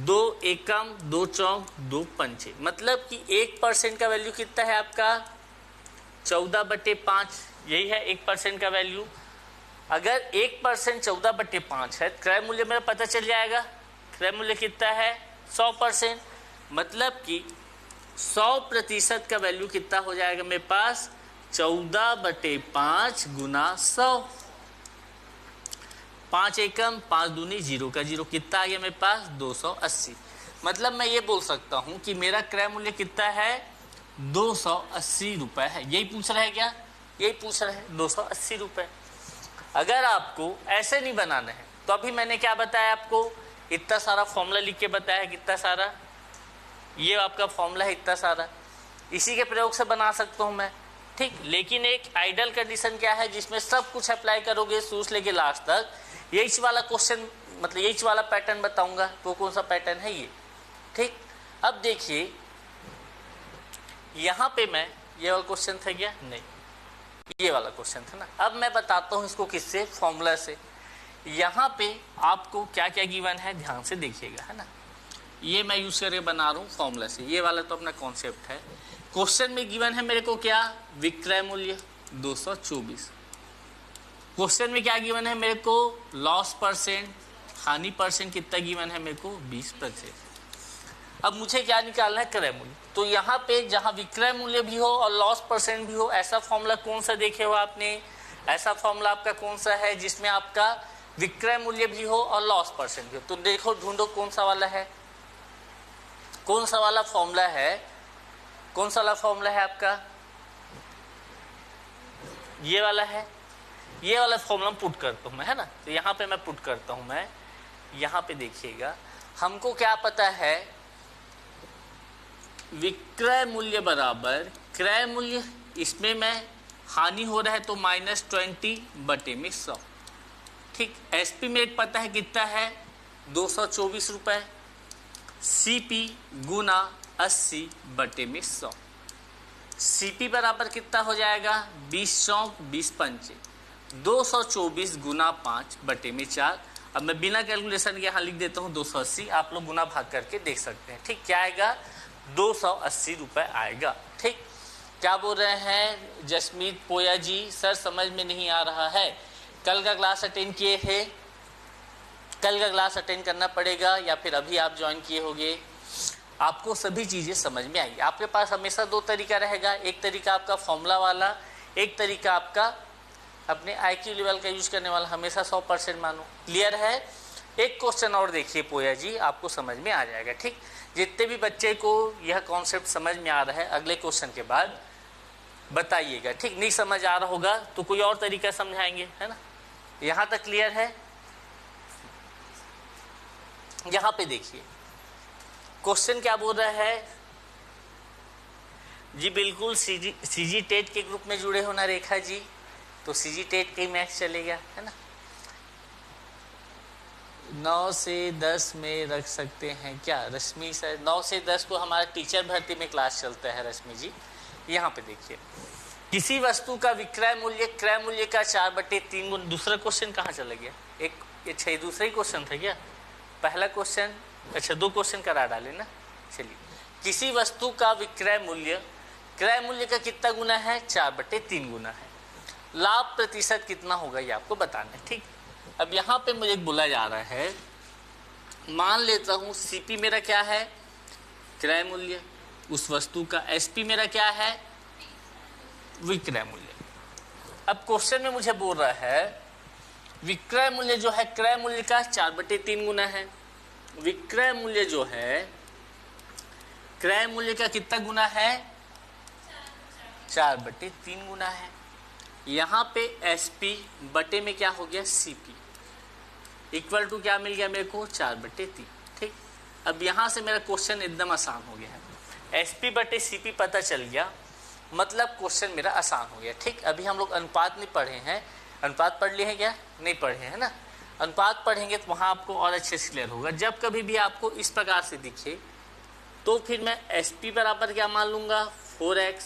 2 एकम 2 चौक 2 पंचे, मतलब कि 1% का वैल्यू कितना है आपका 14/5, यही है 1% का वैल्यू। अगर 1% 14/5 है, क्रय मूल्य मेरा पता चल जाएगा, क्रय मूल्य कितना है 100%, मतलब कि 100% का वैल्यू कितना हो जाएगा मेरे पास 14/5 गुना 100, 5 एकम 5 दूनी 0 का 0, कितना आ गया मेरे पास 280। मतलब मैं ये बोल सकता हूं कि मेरा क्रय मूल्य कितना है 280 रुपए है। यही पूछ रहा है क्या, यही पूछ रहा है 280 रुपए। अगर आपको ऐसे नहीं बनाना है तो अभी मैंने क्या बताया आपको, इतना सारा फॉर्मूला लिख के बताया, कितना सारा, ये आपका फॉर्मूला है इतना सारा, इसी के प्रयोग से बना सकता हूं मैं, ठीक। लेकिन एक आइडियल कंडीशन क्या है जिसमें सब कुछ अप्लाई करोगे शुरू से लेके लास्ट तक, यही वाला क्वेश्चन, मतलब यही वाला पैटर्न बताऊंगा। तो कौन सा पैटर्न है ये, ठीक। अब देखिए यहां पे मैं, ये वाला क्वेश्चन था क्या, नहीं ये वाला क्वेश्चन था ना। अब मैं बताता हूं इसको किससे, फॉर्मूला से। यहाँ पे आपको क्या क्या गिवन है ध्यान से देखिएगा, है ना। ये मैं यूज करके बना रहा हूँ फॉर्मूला से, ये वाला तो अपना कॉन्सेप्ट है। क्वेश्चन में गिवन है मेरे को क्या, विक्रय मूल्य 224। क्वेश्चन में क्या गिवन है मेरे को, लॉस परसेंट, हानि परसेंट कितना गिवन है मेरे को 20%। अब मुझे क्या निकालना है, क्रय मूल्य। तो यहाँ पे जहाँ विक्रय मूल्य भी हो और लॉस परसेंट भी हो, ऐसा फॉर्मूला कौन सा देखे हो आपने, ऐसा फॉर्मूला आपका कौन सा है जिसमें आपका विक्रय मूल्य भी हो और लॉस परसेंट भी हो। तो देखो ढूंढो कौन सा वाला है, कौन सा वाला फॉर्मूला है, कौन सा वाला फॉर्मूला है आपका, ये वाला है। ये वाला फॉर्मूला पुट करता हूं मैं, है ना। तो यहाँ पे मैं पुट करता हूं मैं, यहाँ पे देखिएगा हमको क्या पता है, विक्रय मूल्य बराबर क्रय मूल्य, इसमें मैं हानि हो रहा है तो -20 बटे में 100, ठीक। एसपी में एक पता है कितना है 224 रुपए, सीपी गुना 80 बटे में 100, सीपी बराबर कितना हो जाएगा 20 चौक 20 पंचे, 224 गुना 5 बटे में 4। अब मैं बिना कैलकुलेशन के यहाँ लिख देता हूँ 280, आप लोग गुना भाग करके देख सकते हैं, ठीक। क्या आएगा 280 रुपए आएगा, ठीक। क्या बोल रहे हैं जसमीत पोया जी, सर समझ में नहीं आ रहा है। कल का क्लास अटेंड किए थे, कल का क्लास अटेंड करना पड़ेगा या फिर अभी आप ज्वाइन किए होंगे, आपको सभी चीज़ें समझ में आएगी। आपके पास हमेशा दो तरीका रहेगा, एक तरीका आपका फॉर्मूला वाला, एक तरीका आपका अपने IQ लेवल का यूज करने वाला। हमेशा 100% मानो, क्लियर है। एक क्वेश्चन और देखिए पोया जी, आपको समझ में आ जाएगा, ठीक। जितने भी बच्चे को यह कॉन्सेप्ट समझ में आ रहा है अगले क्वेश्चन के बाद बताइएगा, ठीक। नहीं समझ आ रहा होगा तो कोई और तरीका समझाएंगे, है ना। यहाँ तक क्लियर है, यहां पे देखिए क्वेश्चन क्या बोल रहा है जी, बिल्कुल सीजी टेट के ग्रुप में जुड़े हो ना रेखा जी, तो सीजी टेट के मैथ्स चलेगा, है ना। 9 से 10 में रख सकते हैं क्या रश्मि सर? 9 से 10 को हमारा टीचर भर्ती में क्लास चलता है रश्मि जी। यहाँ पे देखिए, किसी वस्तु का विक्रय मूल्य क्रय मूल्य का 4/3 गुना। दूसरा क्वेश्चन कहाँ चला गया? एक अच्छा, दूसरा ही क्वेश्चन था क्या? पहला क्वेश्चन, अच्छा 2 क्वेश्चन करा डाले ना। चलिए, किसी वस्तु का विक्रय मूल्य क्रय मूल्य का कितना गुना है? 4/3 गुना है। लाभ प्रतिशत कितना होगा ये आपको बताना है, ठीक। अब यहाँ पे मुझे बोला जा रहा है, मान लेता हूँ सीपी मेरा क्या है? क्रय मूल्य, उस वस्तु का एसपी मेरा क्या है? विक्रय मूल्य। अब क्वेश्चन में मुझे बोल रहा है विक्रय मूल्य जो है क्रय मूल्य का 4/3 गुना है, विक्रय मूल्य जो है क्रय मूल्य का कितना गुना है? 4/3 गुना है। यहाँ पे एसपी बटे में क्या हो गया? सीपी इक्वल टू क्या मिल गया मेरे को? 4/3, ठीक। अब यहाँ से मेरा क्वेश्चन एकदम आसान हो गया है। एसपी बटे सीपी पता चल गया, मतलब क्वेश्चन मेरा आसान हो गया, ठीक। अभी हम लोग अनुपात नहीं पढ़े हैं, अनुपात पढ़ लिए हैं क्या? नहीं पढ़े हैं, है ना। अनुपात पढ़ेंगे तो वहाँ आपको और अच्छे से क्लियर होगा। जब कभी भी आपको इस प्रकार से दिखे तो फिर मैं एसपी बराबर क्या मान लूँगा? 4x,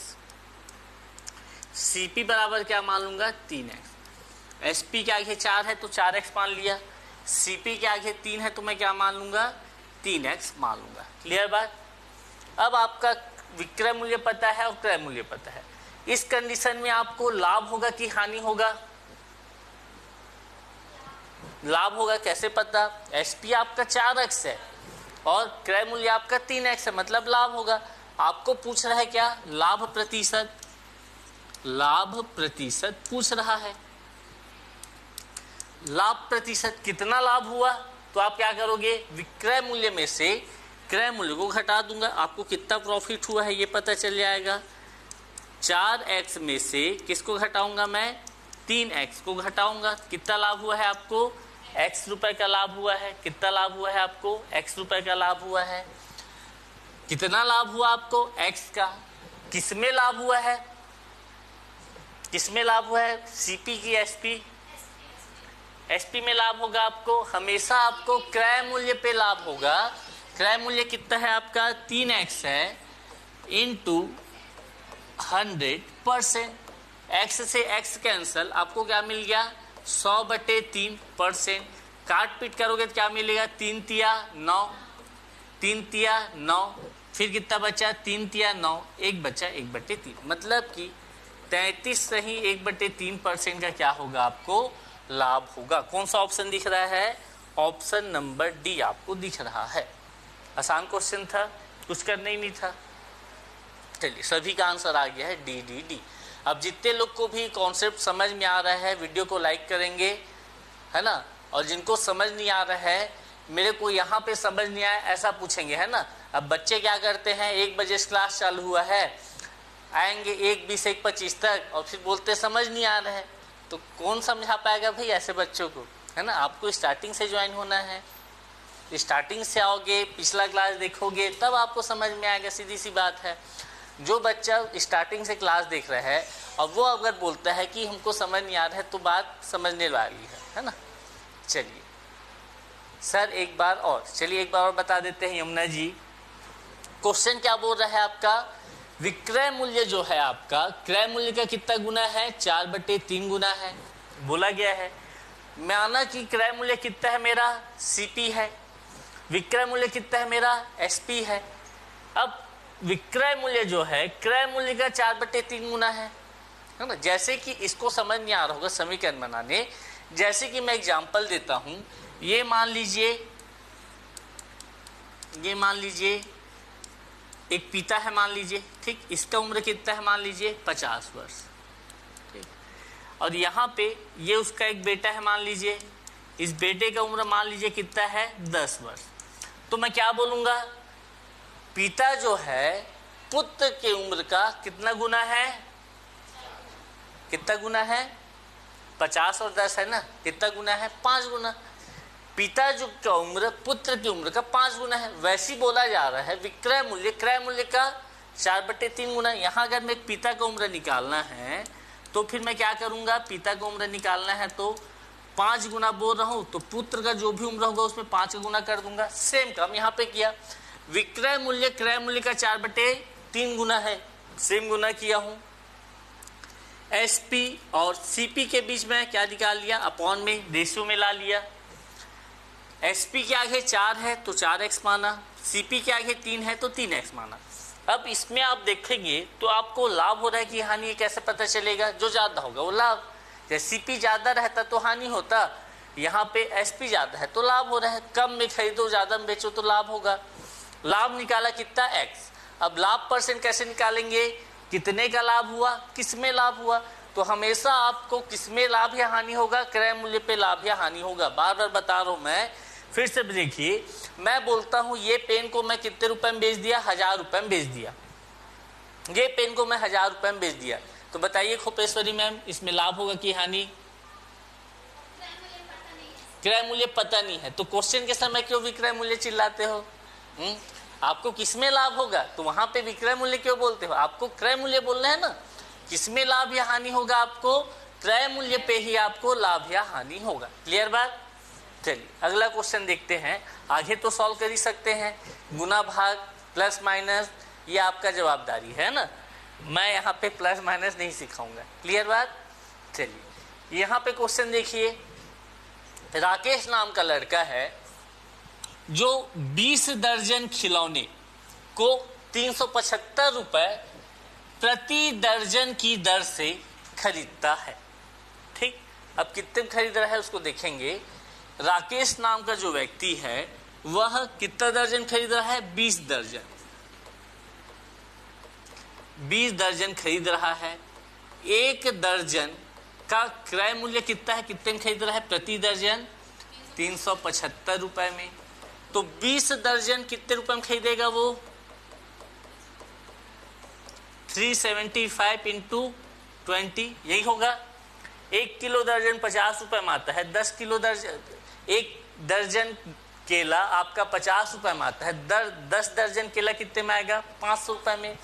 सीपी बराबर क्या मान लूँगा? 3x। एसपी के आगे 4 है तो 4x मान लिया, सीपी के आगे 3 है तो मैं क्या मान लूँगा? 3x मान लूँगा। क्लियर बात? अब आपका विक्रय मूल्य पता है और क्रय मूल्य पता है। इस कंडीशन में आपको लाभ होगा कि हानि होगा? लाभ होगा। कैसे पता? एसपी आपका 4x है और क्रय मूल्य आपका 3x है, मतलब लाभ होगा। आपको पूछ रहा है क्या? लाभ प्रतिशत। लाभ प्रतिशत पूछ रहा है। लाभ प्रतिशत कितना लाभ हुआ? तो आप क्या करोगे? विक्रय मूल्य में से क्रय मूल्य को घटा दूंगा, आपको कितना प्रॉफिट हुआ है ये पता चल जाएगा। 4x में से किसको घटाऊंगा मैं? 3x को घटाऊंगा। कितना लाभ हुआ है आपको? x रुपए का लाभ हुआ है। कितना लाभ हुआ है आपको? x रुपए का लाभ हुआ है। कितना लाभ हुआ आपको? x का। किसमें लाभ हुआ है? किसमें लाभ हुआ है? सीपी की एसपी? एसपी में लाभ होगा आपको। हमेशा आपको क्रय मूल्य पे लाभ होगा। क्रय मूल्य कितना है आपका? 3x है इंटू 100%। x से x कैंसल, आपको क्या मिल गया? 100/3%। काट पीट करोगे तो क्या मिलेगा? 3 तिया 9, 3 तिया 9, फिर कितना बचा? 3 तिया 9, 1 बचा 1/3, मतलब कि 33 से ही 1/3% का क्या होगा? आपको लाभ होगा। कौन सा ऑप्शन दिख रहा है? ऑप्शन नंबर डी आपको दिख रहा है। आसान क्वेश्चन था, कुछ करना ही नहीं था। चलिए, सभी का आंसर आ गया है डी डी डी। अब जितने लोग को भी कॉन्सेप्ट समझ में आ रहा है वीडियो को लाइक करेंगे, है ना। और जिनको समझ नहीं आ रहा है, मेरे को यहाँ पे समझ नहीं आया ऐसा पूछेंगे, है ना। अब बच्चे क्या करते हैं, 1 बजे से क्लास चालू हुआ है, आएंगे 1:20 1:25 तक और फिर बोलते समझ नहीं आ रहा है। तो कौन समझा पाएगा भाई ऐसे बच्चों को, है ना। आपको स्टार्टिंग से ज्वाइन होना है, स्टार्टिंग से आओगे, पिछला क्लास देखोगे, तब आपको समझ में आएगा। सीधी सी बात है। जो बच्चा स्टार्टिंग से क्लास देख रहा है और वो अगर बोलता है कि हमको समझ नहीं आ रहा है, तो बात समझने वाली है ना। चलिए सर एक बार और बता देते हैं यमुना जी। क्वेश्चन क्या बोल रहा है आपका? विक्रय मूल्य जो है आपका क्रय मूल्य का कितना गुना है? 4/3 गुना है, बोला गया है। माना कि क्रय मूल्य कितना है मेरा? सीपी है। विक्रय मूल्य कितना है मेरा? एसपी है। अब विक्रय मूल्य जो है क्रय मूल्य का 4/3 गुना है ना। जैसे कि इसको समझ नहीं आ रहा होगा समीकरण बनाने, जैसे कि मैं एग्जांपल देता हूं। ये मान लीजिए एक पिता है, मान लीजिए, ठीक। इसका उम्र कितना है? मान लीजिए 50 वर्ष, ठीक। और यहाँ पे ये उसका एक बेटा है, मान लीजिए। इस बेटे का उम्र मान लीजिए कितना है? 10 वर्ष। तो मैं क्या बोलूँगा? पिता जो है पुत्र के उम्र का कितना गुना है? कितना गुना है? 50 और 10 है ना, कितना गुना है? 5 गुना। पिता जो का उम्र पुत्र की उम्र का 5 गुना है, वैसी बोला जा रहा है विक्रय मूल्य क्रय मूल्य का 4/3 गुना। यहाँ अगर मैं पिता का उम्र निकालना है तो फिर मैं क्या करूँगा, पिता का उम्र निकालना है तो 5 गुना बोल रहा हूँ, तो पुत्र का जो भी उम्र होगा उसमें 5 का गुना कर दूंगा। सेम काम यहाँ पे किया, विक्रय मूल्य क्रय मूल्य का 4/3 गुना है, सेम गुना किया हूँ। एसपी और सीपी के बीच में क्या निकाल लिया, अपॉन में रेशियो में ला लिया। एसपी के आगे 4 है तो 4x माना, सीपी के आगे 3 है तो 3x माना। अब इसमें आप देखेंगे तो आपको लाभ हो रहा है कि हानि, कैसे पता चलेगा, जो ज़्यादा होगा वो लाभ। जैसे सीपी ज़्यादा रहता तो हानि होता, यहाँ पे एसपी ज़्यादा है तो लाभ हो रहा है। कम में खरीदो ज़्यादा में बेचो तो लाभ होगा। लाभ निकाला कितना, x। अब लाभ परसेंट कैसे निकालेंगे, कितने का लाभ हुआ, किस में लाभ हुआ। तो हमेशा आपको किस में लाभ या हानि होगा, क्रय मूल्य पे लाभ या हानि होगा। बार बार बता रहा हूँ मैं, फिर से देखिए, मैं बोलता हूँ ये पेन को मैं कितने रुपए में बेच दिया, 1000 रुपए में बेच दिया। ये पेन को मैं 1000 रुपए में बेच दिया, तो बताइए खोपेश्वरी मैम इसमें लाभ होगा कि हानि। क्रय मूल्य पता नहीं है तो क्वेश्चन के समय क्यों विक्रय मूल्य चिल्लाते हो? आपको किसमें लाभ होगा तो वहां पे विक्रय मूल्य क्यों बोलते हो? आपको क्रय मूल्य बोलना है ना। किसमें लाभ या हानि होगा, आपको क्रय मूल्य पे ही आपको लाभ या हानि होगा। क्लियर बात। चलिए अगला क्वेश्चन देखते हैं। आगे तो सॉल्व कर ही सकते हैं, गुना भाग प्लस माइनस ये आपका जवाबदारी है ना, मैं यहाँ पे प्लस माइनस नहीं सिखाऊंगा। क्लियर बात। चलिए यहाँ पे क्वेश्चन देखिए, राकेश नाम का लड़का है जो 20 दर्जन खिलौने को 375 रुपए प्रति दर्जन की दर से खरीदता है। ठीक, अब कितने खरीद रहा है उसको देखेंगे। राकेश नाम का जो व्यक्ति है वह कितना दर्जन खरीद रहा है, 20 दर्जन। 20 दर्जन खरीद रहा है। एक दर्जन का क्रय मूल्य कितना है, कितने में खरीद रहा है, प्रति दर्जन 375 रुपए में। तो 20 दर्जन कितने रुपए में खरीदेगा वो, 375 इंटू 20 यही होगा। 1 किलो दर्जन 50 रुपए में आता है, 10 किलो दर्जन, 1 दर्जन केला आपका 50 रुपए में आता है, 10 दर्जन केला कितने में आएगा, 500 रुपए में।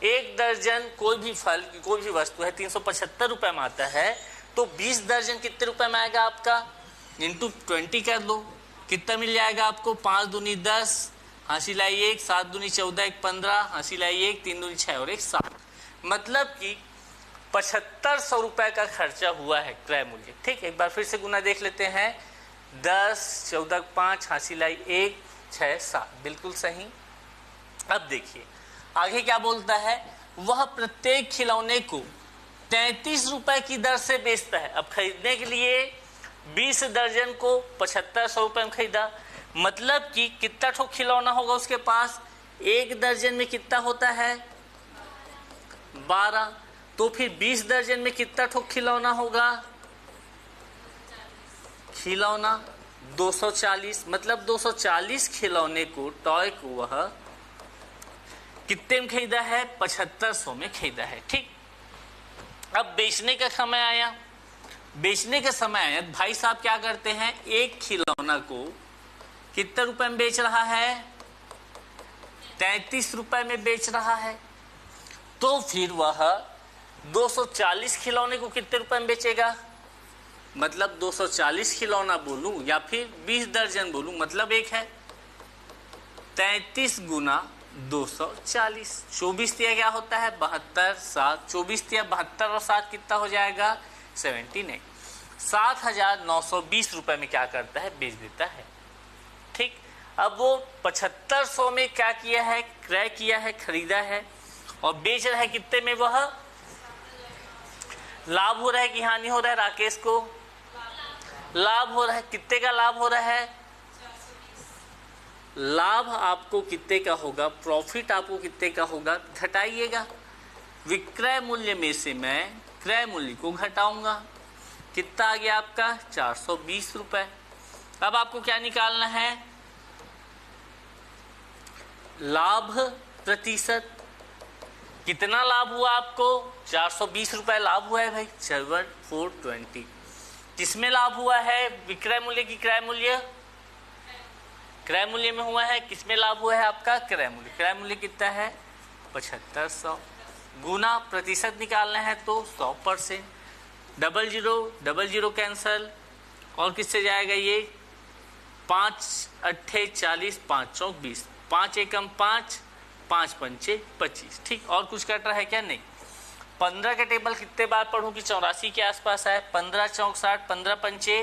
1 दर्जन कोई भी फल कोई भी वस्तु है 375 रुपए में आता है, तो 20 दर्जन कितने रुपए में आएगा आपका, इंटू 20 कर दो, कितना मिल जाएगा आपको, 5 दूनी 10, हांसी लाई 1, 7 दूनी 14, 1 15, हांसी लाई 1, 3 दूनी 6 और 1 7। मतलब कि 7500 रुपए का खर्चा हुआ है क्रय मूल्य। ठीक, एक बार फिर से गुना देख लेते हैं, 10 14 5, हांसी लाई 1 6 7, बिल्कुल सही। अब देखिए आगे क्या बोलता है, वह प्रत्येक खिलौने को 33 रुपए की दर से बेचता है। अब खरीदने के लिए 20 दर्जन को 7500 रुपए में खरीदा, मतलब कि कितना ठोक खिलौना होगा उसके पास, 1 दर्जन में कितना होता है 12, तो फिर 20 दर्जन में कितना ठोक खिलौना होगा, खिलौना 240, मतलब 240 खिलौने को टॉय को वह कितने में खरीदा है, 7500 में खरीदा है। ठीक, अब बेचने का समय आया। बेचने का समय आया, भाई साहब क्या करते हैं, एक खिलौना को कितने रुपए में बेच रहा है, 33 रुपए में बेच रहा है। तो फिर वह 240 खिलौने को कितने रुपए में बेचेगा, मतलब 240 खिलौना बोलूं या फिर 20 दर्जन बोलूं, मतलब एक है 33 गुना 240, 24 तिया क्या होता है 72, 7 24 तिया 72 और 7 कितना हो जाएगा 79, 7920 रुपए में क्या करता है, बेच देता है। ठीक, अब वो 7500 में क्या किया है, क्रय किया है, खरीदा है, और बेच रहा है कितने में, वह लाभ हो रहा है कि हानि हो रहा है, राकेश को लाभ हो रहा है। कितने का लाभ हो रहा है, लाभ आपको कितने का होगा, प्रॉफिट आपको कितने का होगा, घटाइएगा। विक्रय मूल्य में से मैं क्रय मूल्य को घटाऊंगा, कितना आ गया आपका 420 रुपए। अब आपको क्या निकालना है, लाभ प्रतिशत, कितना लाभ हुआ आपको, 420 रुपए लाभ हुआ है भाई, 7420। किसमें लाभ हुआ है? विक्रय मूल्य की क्रय मूल्य, क्रय मूल्य में हुआ है। किसमें लाभ हुआ है? आपका क्रय मूल्य। क्रय मूल्य कितना है? 7500। गुना प्रतिशत निकालना है तो 100%। डबल जीरो कैंसल, और किससे जाएगा ये? 5 अट्ठे 40, 5 चौक 20, 5 एकम 5, 5 पंचे 25। ठीक, और कुछ कट रहा है क्या? नहीं। 15 का टेबल कितने बार पढ़ूं कि 84 के आसपास आए? 15 चौक 60, 15 पंचे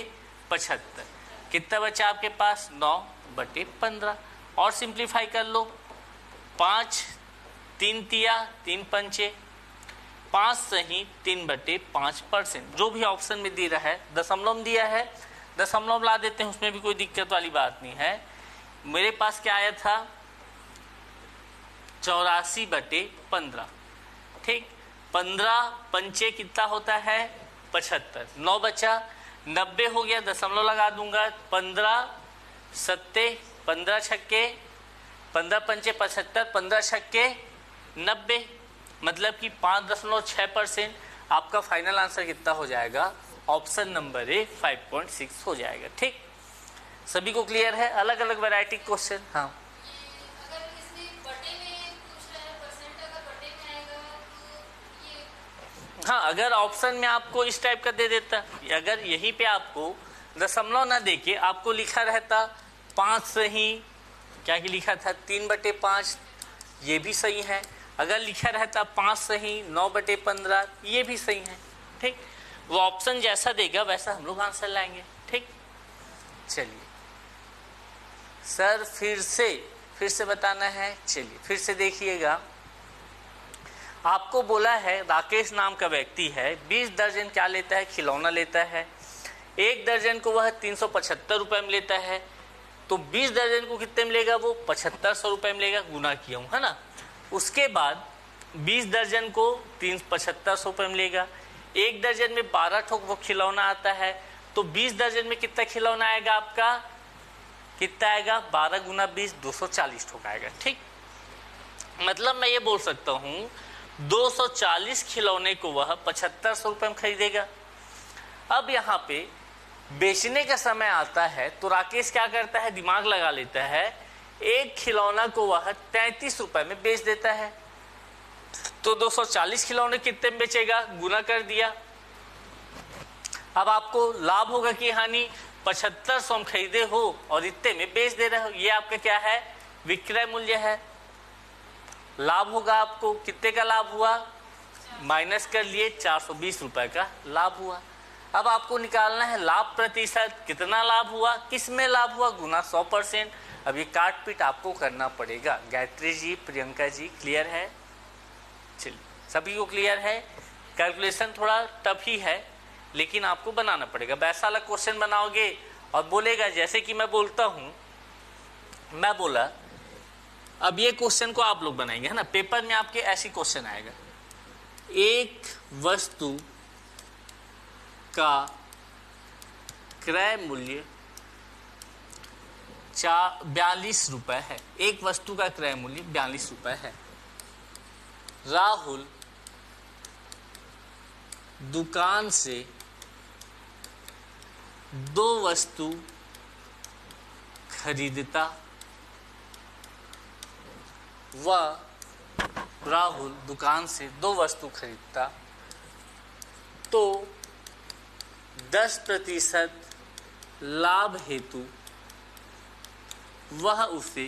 75। कितना बचा आपके पास? 9/15। और सिंप्लीफाई कर लो। 5 3 तिया 3 पंचे 5 सही 3/5%। जो भी ऑप्शन में दे रहा है, दशमलव दिया है, दशमलव ला देते हैं, उसमें भी कोई दिक्कत वाली बात नहीं है। मेरे पास क्या आया था? 84/15। ठीक, 15 पंचे कितना होता है? 75। 9 बचा, 90 हो गया, दशमलव लगा दूंगा। 15 सत्ते 15 छक्के 15 पंचे 75, 15 छक्के 90, मतलब कि 5.6%। आपका फाइनल आंसर कितना हो जाएगा? ऑप्शन नंबर ए 5.6 हो जाएगा। ठीक, सभी को क्लियर है? अलग अलग वैरायटी क्वेश्चन। हाँ, अगर इसमें बटे में पूछ रहा है परसेंट, अगर बटे में आएगा तो ये, हाँ, अगर ऑप्शन में आपको इस टाइप का दे देता, अगर यहीं पे आपको दशमलव ना देके आपको लिखा रहता 5 सही, क्या कि लिखा था 3/5, ये भी सही है। अगर लिखा रहता 5 सही 9/15, ये भी सही है। ठीक, वो ऑप्शन जैसा देगा वैसा हम लोग आंसर लाएंगे। ठीक, चलिए सर फिर से बताना है। चलिए फिर से देखिएगा। आपको बोला है राकेश नाम का व्यक्ति है, 20 दर्जन क्या लेता है? खिलौना लेता है। 1 दर्जन को वह 375 रुपये में लेता है, तो 20 दर्जन को कितने मिलेगा? वो 7500 रुपये मिलेगा। गुना किया हूँ, है ना। उसके बाद 20 दर्जन को 7500 रुपये मिलेगा। 1 दर्जन में 12 ठोक वो खिलौना आता है, तो 20 दर्जन में कितना खिलौना आएगा आपका? कितना आएगा? 12 गुना 20, 240 ठोक आएगा। ठीक, मतलब मैं ये बोल सकता हूँ 240 खिलौने को वह 7500 रुपये में खरीदेगा। अब यहाँ पे बेचने का समय आता है तो राकेश क्या करता है? दिमाग लगा लेता है। एक खिलौना को वह 33 रुपये में बेच देता है, तो 240 खिलौने कितने में बेचेगा? गुना कर दिया। अब आपको लाभ होगा कि हानि? 7500 में खरीदे हो और इतने में बेच दे रहे हो, ये आपका क्या है? विक्रय मूल्य है। लाभ होगा आपको, कितने का लाभ हुआ? माइनस कर लिए 420 रुपए का लाभ हुआ। अब आपको निकालना है लाभ प्रतिशत, कितना लाभ हुआ, किस में लाभ हुआ? गुना 100%। अब ये काट पीट आपको करना पड़ेगा। गायत्री जी, प्रियंका जी, क्लियर है? चलिए, सभी को क्लियर है? कैलकुलेशन थोड़ा टफ ही है, लेकिन आपको बनाना पड़ेगा। वैसा वाला क्वेश्चन बनाओगे और बोलेगा जैसे कि मैं बोलता हूँ, मैं बोला, अब ये क्वेश्चन को आप लोग बनाएंगे, है ना। पेपर में आपके ऐसी क्वेश्चन आएगा, एक वस्तु का क्रय मूल्य 42 रुपए है। एक वस्तु का क्रय मूल्य 42 रुपए है। राहुल दुकान से 2 वस्तु खरीदता, राहुल दुकान से 2 वस्तु खरीदता तो 10% लाभ हेतु वह उसे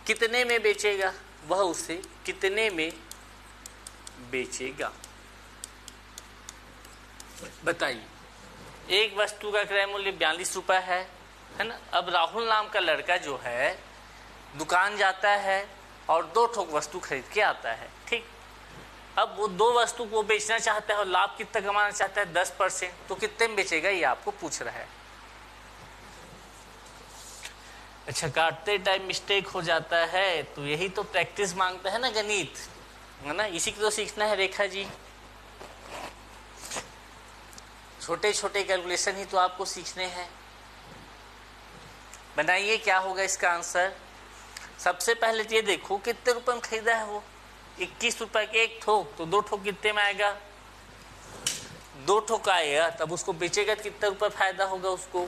कितने में बेचेगा? वह उसे कितने में बेचेगा? बताइए। एक वस्तु का क्रय मूल्य 42 रुपए है ना। अब राहुल नाम का लड़का जो है दुकान जाता है और 2 ठोक वस्तु खरीद के आता है। ठीक, अब वो 2 वस्तु को बेचना चाहता है और लाभ कितना कमाना चाहता है? 10%। तो कितने में बेचेगा, ये आपको पूछ रहा है। अच्छा, काटते टाइम मिस्टेक हो जाता है तो यही तो प्रैक्टिस मांगता है ना गणित, है ना। इसी को तो सीखना है रेखा जी। छोटे छोटे कैलकुलेशन ही तो आपको सीखने हैं। बनाइए, क्या होगा इसका आंसर। सबसे पहले ये देखो कितने रुपए में खरीदा है वो, 21 रुपए के एक ठोक, तो 2 ठोक कितने में आएगा? 2 ठोका आएगा तब उसको बेचेगा तो कितना रुपये फायदा होगा उसको।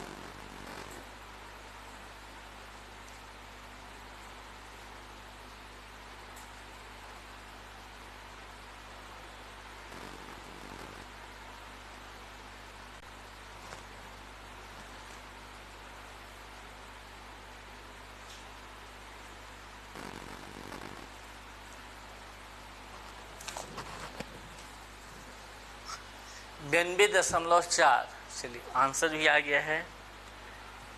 $92.4। चलिए आंसर भी आ गया है,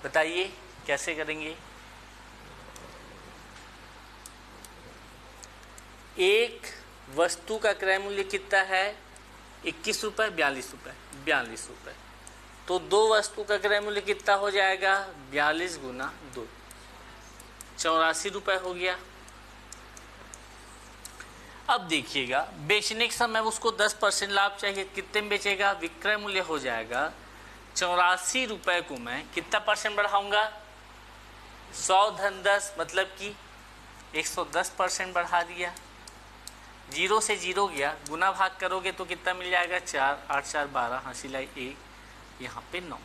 बताइए कैसे करेंगे। एक वस्तु का क्रय मूल्य कितना है, 21 रुपये, 42 रुपये, 42 रुपये। तो 2 वस्तु का क्रय मूल्य कितना हो जाएगा, 42 गुना 2, 84 रुपये हो गया। अब देखिएगा बेचने के समय उसको 10% लाभ चाहिए, कितने में बेचेगा, विक्रय मूल्य हो जाएगा 84 रुपये को मैं कितना परसेंट बढ़ाऊंगा, 100 धन 10, मतलब कि 110% बढ़ा दिया। 0 से 0 गया, गुना भाग करोगे तो कितना मिल जाएगा, 4, 8 4 12, हासिल 1, यहाँ पे 9,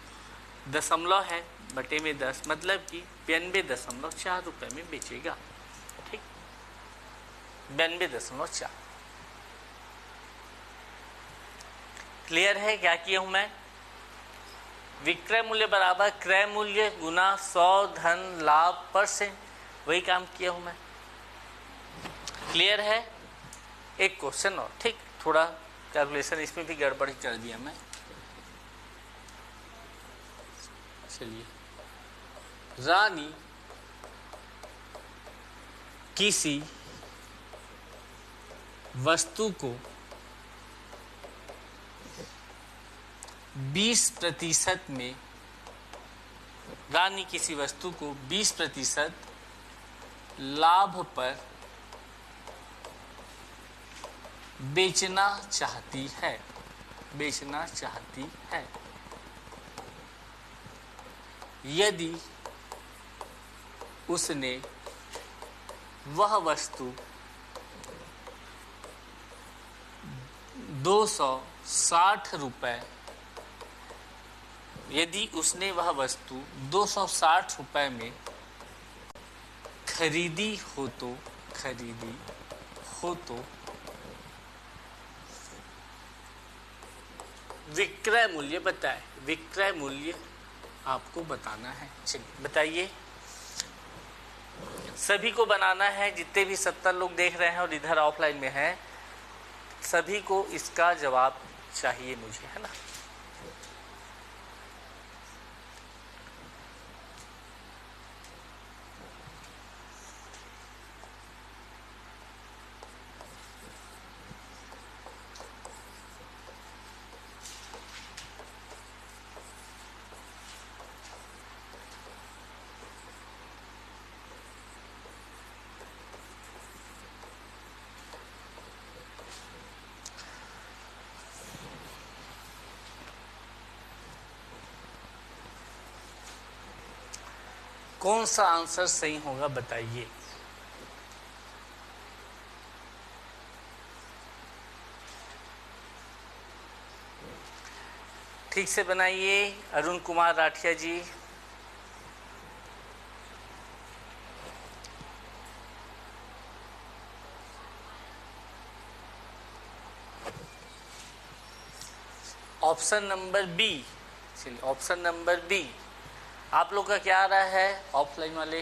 दशमलव है बटे में 10, मतलब कि 92.4 रुपये में बेचेगा। 92.4। क्लियर है क्या किया हूं मैं, विक्रय मूल्य बराबर क्रय मूल्य गुना 100 धन लाभ %, वही काम किया हूं मैं। क्लियर है। एक क्वेश्चन और, ठीक, थोड़ा कैलकुलेशन इसमें भी गड़बड़ कर दिया मैं। चलिए, रानी किसी वस्तु को 20% में, रानी किसी वस्तु को 20% लाभ पर बेचना चाहती है, बेचना चाहती है। यदि उसने वह वस्तु 260 रुपये, यदि उसने वह वस्तु 260 रुपये में खरीदी हो तो, खरीदी हो तो विक्रय मूल्य बताए, विक्रय मूल्य आपको बताना है। चलिए बताइए, सभी को बनाना है, जितने भी 70 लोग देख रहे हैं और इधर ऑफलाइन में हैं, सभी को इसका जवाब चाहिए मुझे, है ना। कौन सा आंसर सही होगा बताइए। ठीक से बनाइए। अरुण कुमार राठिया जी, ऑप्शन नंबर बी। चलिए ऑप्शन नंबर बी आप लोग का क्या आ रहा है ऑफलाइन वाले,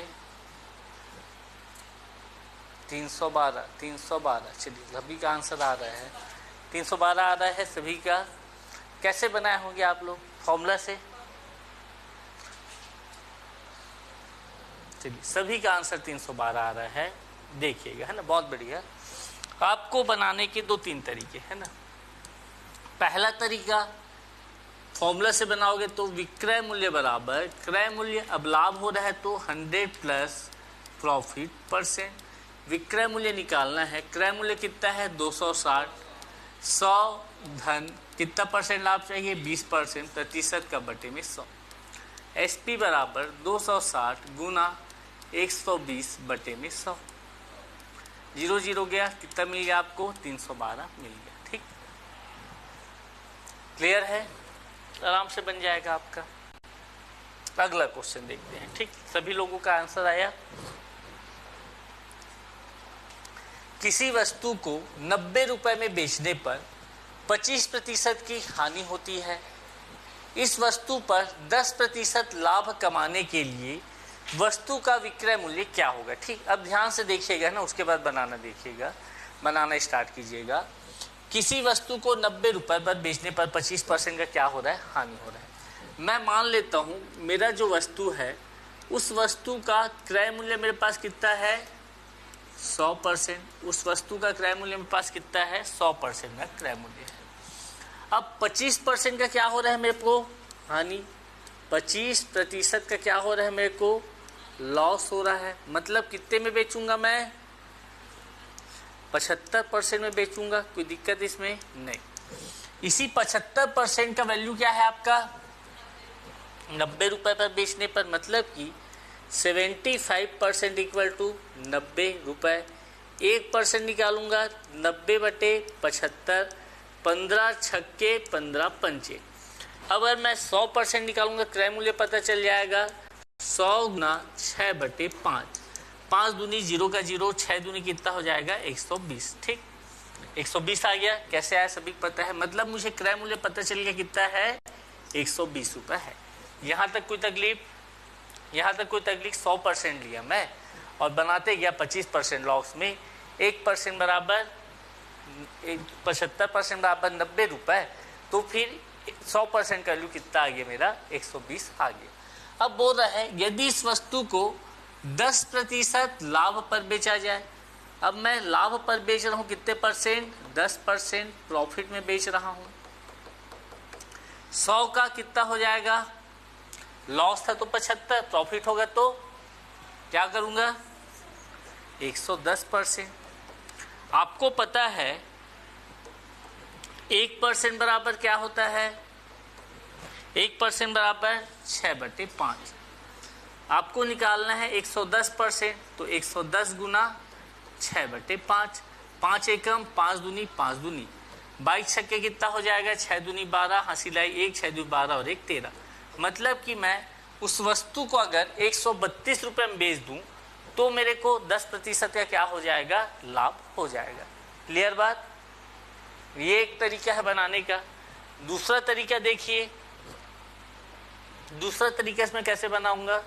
312, 312। चलिए सभी का आंसर आ रहा है, 312 आ रहा है सभी का। कैसे बनाए होंगे आप लोग, फॉर्मूला से। चलिए सभी का आंसर 312 आ रहा है, देखिएगा, है ना, बहुत बढ़िया। आपको बनाने के 2-3 तरीके है ना। पहला तरीका फॉर्मूला से बनाओगे तो विक्रय मूल्य बराबर क्रय मूल्य, अब लाभ हो रहा है तो 100 प्लस प्रॉफिट %। विक्रय मूल्य निकालना है, क्रय मूल्य कितना है 260, 100 धन कितना % लाभ चाहिए 20%, प्रतिशत का बटे में 100। एसपी बराबर 260 गुना 120 बटे में 100। 0 0 गया, कितना मिल गया आपको 312 मिल गया। ठीक, क्लियर है? आराम से बन जाएगा आपका। अगला क्वेश्चन देखते हैं। ठीक, सभी लोगों का आंसर आया? किसी वस्तु को 90 रुपए में बेचने पर 25% की हानि होती है। इस वस्तु पर 10% लाभ कमाने के लिए वस्तु का विक्रय मूल्य क्या होगा? ठीक, अब ध्यान से देखिएगा ना, उसके बाद बनाना देखिएगा, बनाना स्टार्ट कीजिएगा। किसी वस्तु को 90 रुपए पर बेचने पर 25% का क्या हो रहा है? हानि हो रहा है। मैं मान लेता हूं मेरा जो वस्तु है उस वस्तु का क्रय मूल्य मेरे पास कितना है? 100%। उस वस्तु का क्रय मूल्य मेरे पास कितना है? 100% का क्रय मूल्य है। अब 25% का क्या हो रहा है मेरे को? हानि। 25% का क्या हो रहा है मेरे को? लॉस हो रहा है। मतलब कितने में बेचूंगा मैं? 75% में बेचूंगा। कोई दिक्कत इसमें नहीं। इसी 75% का वैल्यू क्या है आपका? 90 रुपए पर बेचने पर, मतलब कि 75% इक्वल टू 90 रुपए। 1% निकालूंगा, 90/75, 15 छक्के 15 पंचे। अगर मैं 100% निकालूंगा क्रय मूल्य पता चल जाएगा 100 गुना 6/5। 5 दूनी 0 का 0, 6 दूनी कितना हो जाएगा? 120। ठीक, 120 आ गया। कैसे आया सभी को पता है? मतलब मुझे क्रय मूल्य पता चल गया कितना है? 120 रुपए है। यहाँ तक कोई तकलीफ? यहाँ तक कोई तकलीफ? 100% लिया मैं और बनाते गया 25% लॉस में। 1% बराबर 75% बराबर 90 रुपए। तो फिर 100% का वैल्यू कितना आ गया मेरा? 120 आ गया। अब बोल रहा है यदि इस वस्तु को 10% लाभ पर बेचा जाए। अब मैं लाभ पर बेच रहा हूं कितने परसेंट? 10% प्रॉफिट में बेच रहा हूं। 100 का कितना हो जाएगा? लॉस था तो 75, प्रॉफिट होगा तो क्या करूंगा? 110%। आपको पता है 1% बराबर क्या होता है? 1% बराबर 6/5। आपको निकालना है 110%, तो 110 गुना 6/5। 5 एकम 5 दूनी 5 दूनी 22 छक्के कितना हो जाएगा? 6 दूनी 12, हंसी लाई 1, 6 दूनी 12 और 1 13। मतलब कि मैं उस वस्तु को अगर 132 रुपए में बेच दूं तो मेरे को 10% का क्या हो जाएगा? लाभ हो जाएगा। क्लियर बात? ये एक तरीका है बनाने का। दूसरा तरीका देखिए, दूसरा तरीका इसमें कैसे बनाऊंगा?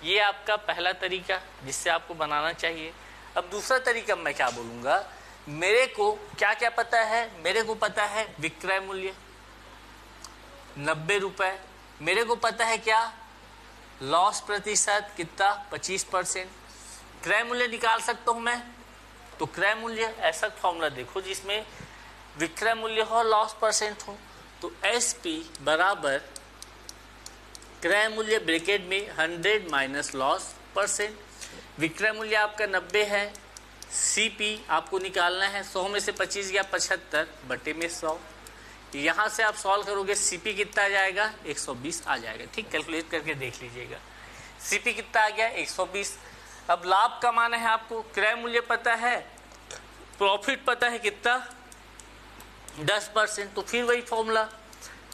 ये आपका पहला तरीका जिससे आपको बनाना चाहिए। अब दूसरा तरीका मैं क्या बोलूंगा? मेरे को क्या क्या पता है? मेरे को पता है विक्रय मूल्य 90 रुपए। मेरे को पता है क्या? लॉस प्रतिशत कितना? 25%। क्रय मूल्य निकाल सकता हूं मैं। तो क्रय मूल्य ऐसा फॉर्मूला देखो जिसमें विक्रय मूल्य हो, लॉस परसेंट हो। तो SP बराबर क्रय मूल्य ब्रैकेट में 100 माइनस लॉस परसेंट। विक्रय मूल्य आपका 90 है। CP आपको निकालना है, 100 में से 25 गया 75 बटे में 100। यहाँ से आप सॉल्व करोगे CP कितना आ जाएगा? 120 आ जाएगा। ठीक, कैलकुलेट करके देख लीजिएगा। CP कितना आ गया? 120। अब लाभ कमाना है आपको। क्रय मूल्य पता है, प्रॉफिट पता है कितना? 10%। तो फिर वही फॉर्मूला,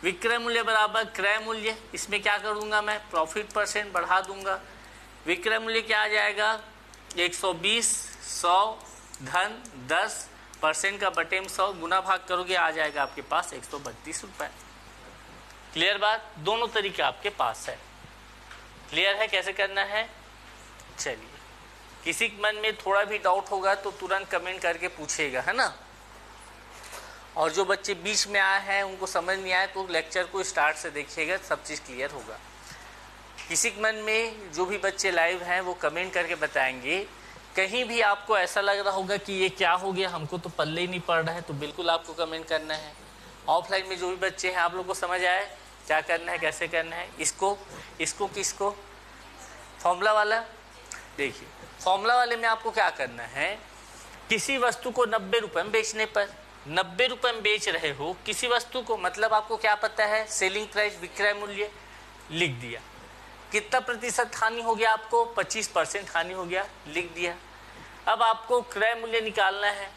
विक्रय मूल्य बराबर क्रय मूल्य। इसमें क्या करूंगा मैं? प्रॉफिट परसेंट बढ़ा दूंगा। विक्रय मूल्य क्या आ जाएगा? 120, 100 धन 10% का बटे में 100 गुना भाग करोगे आ जाएगा आपके पास 132 रुपए। क्लियर बात? दोनों तरीके आपके पास है। क्लियर है कैसे करना है? चलिए, किसी के मन में थोड़ा भी डाउट होगा तो तुरंत कमेंट करके पूछेगा, है ना। और जो बच्चे बीच में आए हैं उनको समझ नहीं आए तो लेक्चर को स्टार्ट से देखिएगा, सब चीज़ क्लियर होगा। किसी के मन में, जो भी बच्चे लाइव हैं वो कमेंट करके बताएंगे। कहीं भी आपको ऐसा लग रहा होगा कि ये क्या हो गया, हमको तो पल्ले ही नहीं पड़ रहा है, तो बिल्कुल आपको कमेंट करना है। ऑफलाइन में जो भी बच्चे हैं आप लोग को समझ आए क्या करना है, कैसे करना है। इसको किसको फॉर्मूला वाला देखिए, फॉर्मूला वाले में आपको क्या करना है? किसी वस्तु को 90 रुपए में बेचने पर, 90 रुपए में बेच रहे हो किसी वस्तु को, मतलब आपको क्या पता है? सेलिंग प्राइस, विक्रय मूल्य लिख दिया। कितना प्रतिशत हानि हो गया आपको? 25% हानि हो गया, लिख दिया। अब आपको क्रय मूल्य निकालना है।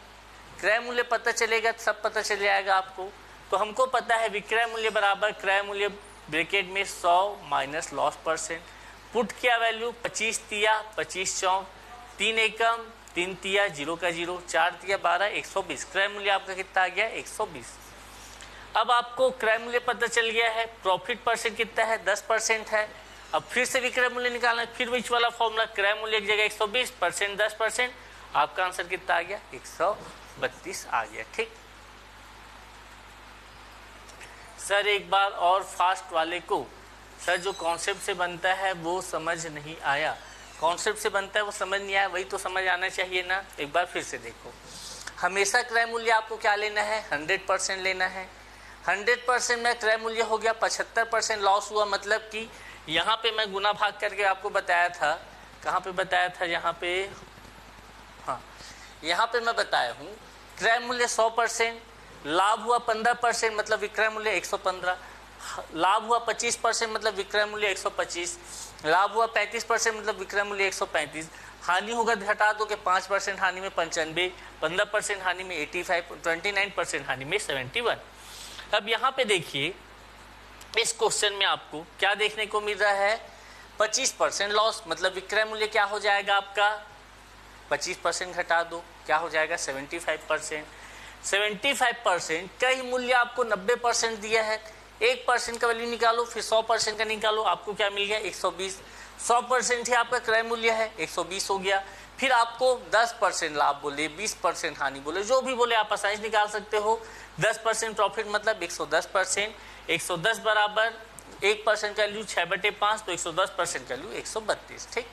क्रय मूल्य पता चलेगा, सब पता चल जाएगा आपको। तो हमको पता है विक्रय मूल्य बराबर क्रय मूल्य ब्रैकेट में 100 माइनस लॉस परसेंट। पुट किया वैल्यू 25 तिया 25 चौक 3 एकम 3 तिया 0 का 0 4 तिया 12 120। क्रय मूल्य आपका कितना आ गया 120। अब आपको क्रय मूल्य पता चल गया है, प्रॉफिट परसेंट कितना है 10% है। अब फिर से विक्रय मूल्य निकालना है, फिर बीच वाला फॉर्मूला क्रय मूल्य की जगह 120 परसेंट 10%, आपका आंसर कितना आ गया 132 आ गया। ठीक सर एक बार और फास्ट वाले को, सर जो कॉन्सेप्ट से बनता है वो समझ नहीं आया, कॉन्सेप्ट से बनता है वो समझ नहीं आया, वही तो समझ आना चाहिए ना। एक बार फिर से देखो, हमेशा क्रय मूल्य आपको क्या लेना है 100% लेना है। 100% में क्रय मूल्य हो गया 75% लॉस हुआ, मतलब कि यहाँ पे मैं गुना भाग करके आपको बताया था, कहाँ पे बताया था, यहाँ पे, हाँ यहाँ पे मैं बताया हूँ क्रय मूल्य 100%, लाभ हुआ 15% मतलब विक्रय मूल्य 115, लाभ हुआ 25% मतलब विक्रय मूल्य 125, लाभ हुआ 35% मतलब विक्रय मूल्य 135, हानि होगा घटा दो कि 5% हानि में 95, 15% हानि में 85, 29% हानि में 71। अब यहाँ पे देखिए इस क्वेश्चन में आपको क्या देखने को मिल रहा है 25% लॉस, मतलब विक्रय मूल्य क्या हो जाएगा आपका 25% घटा दो क्या हो जाएगा 75%। 75% कई मूल्य आपको 90% दिया है, 1% का वैल्यू निकालो फिर 100% का निकालो, आपको क्या मिल गया 120। 100% ही आपका क्रय मूल्य है 120 हो गया। फिर आपको 10% लाभ बोले 20% हानि बोले जो भी बोले आप आसानी से निकाल सकते हो। 10% प्रॉफिट मतलब 110%, 110 बराबर 1% का वैल्यू 6/5 तो 110% का वैल्यू 132। ठीक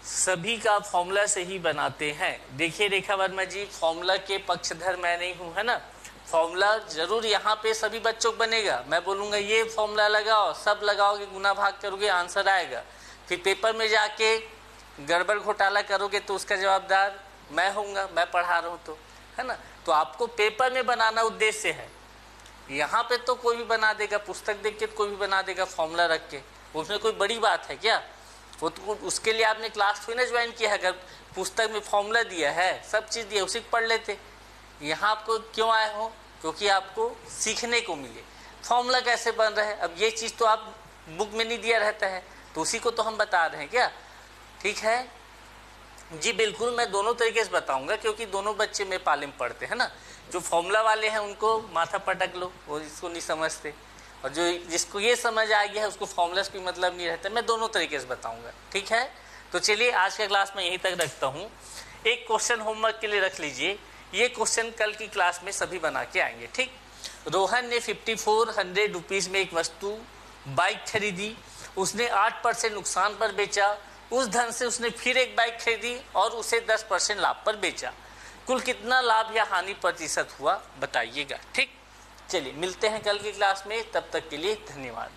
सभी का फॉर्मूला से ही बनाते हैं। देखिए रेखा वर्मा जी फॉर्मूला के पक्षधर मैं नहीं हूँ, है ना, फॉर्मूला जरूर यहाँ पे सभी बच्चों को बनेगा। मैं बोलूँगा ये फॉर्मूला लगाओ, सब लगाओगे गुना भाग करोगे आंसर आएगा। फिर पेपर में जाके गड़बड़ घोटाला करोगे तो उसका जवाबदार मैं होऊंगा, मैं पढ़ा रहा हूँ तो, है ना। तो आपको पेपर में बनाना उद्देश्य है, यहाँ पे तो कोई भी बना देगा, पुस्तक देख के कोई भी बना देगा फॉर्मूला रख के, उसमें कोई बड़ी बात है क्या? वो तो उसके लिए आपने क्लास थोड़ी ना ज्वाइन किया है। अगर पुस्तक में फॉर्मूला दिया है सब चीज़ दिया उसी को पढ़ लेते। यहाँ आपको क्यों आए हो? क्योंकि आपको सीखने को मिले फॉर्मूला कैसे बन रहा है। अब ये चीज़ तो आप बुक में नहीं दिया रहता है तो उसी को तो हम बता रहे हैं क्या। ठीक है जी बिल्कुल, मैं दोनों तरीके से बताऊंगा क्योंकि दोनों बच्चे में पाले में पढ़ते हैं ना। जो फॉर्मूला वाले हैं उनको माथा पटक लो, वो इसको नहीं समझते, और जो जिसको ये समझ आ गया है उसको फॉर्मूला से कोई मतलब नहीं रहता। मैं दोनों तरीके से बताऊंगा, ठीक है। तो चलिए आज का क्लास में यहीं तक रखता हूँ। एक क्वेश्चन होमवर्क के लिए रख लीजिए, ये क्वेश्चन कल की क्लास में सभी बना के आएंगे, ठीक। रोहन ने 5400 रुपीज़ में एक वस्तु बाइक खरीदी, उसने 8% नुकसान पर बेचा, उस धन से उसने फिर एक बाइक खरीदी और उसे 10% लाभ पर बेचा। कुल कितना लाभ या हानि प्रतिशत हुआ बताइएगा, ठीक। चलिए मिलते हैं कल की क्लास में, तब तक के लिए धन्यवाद।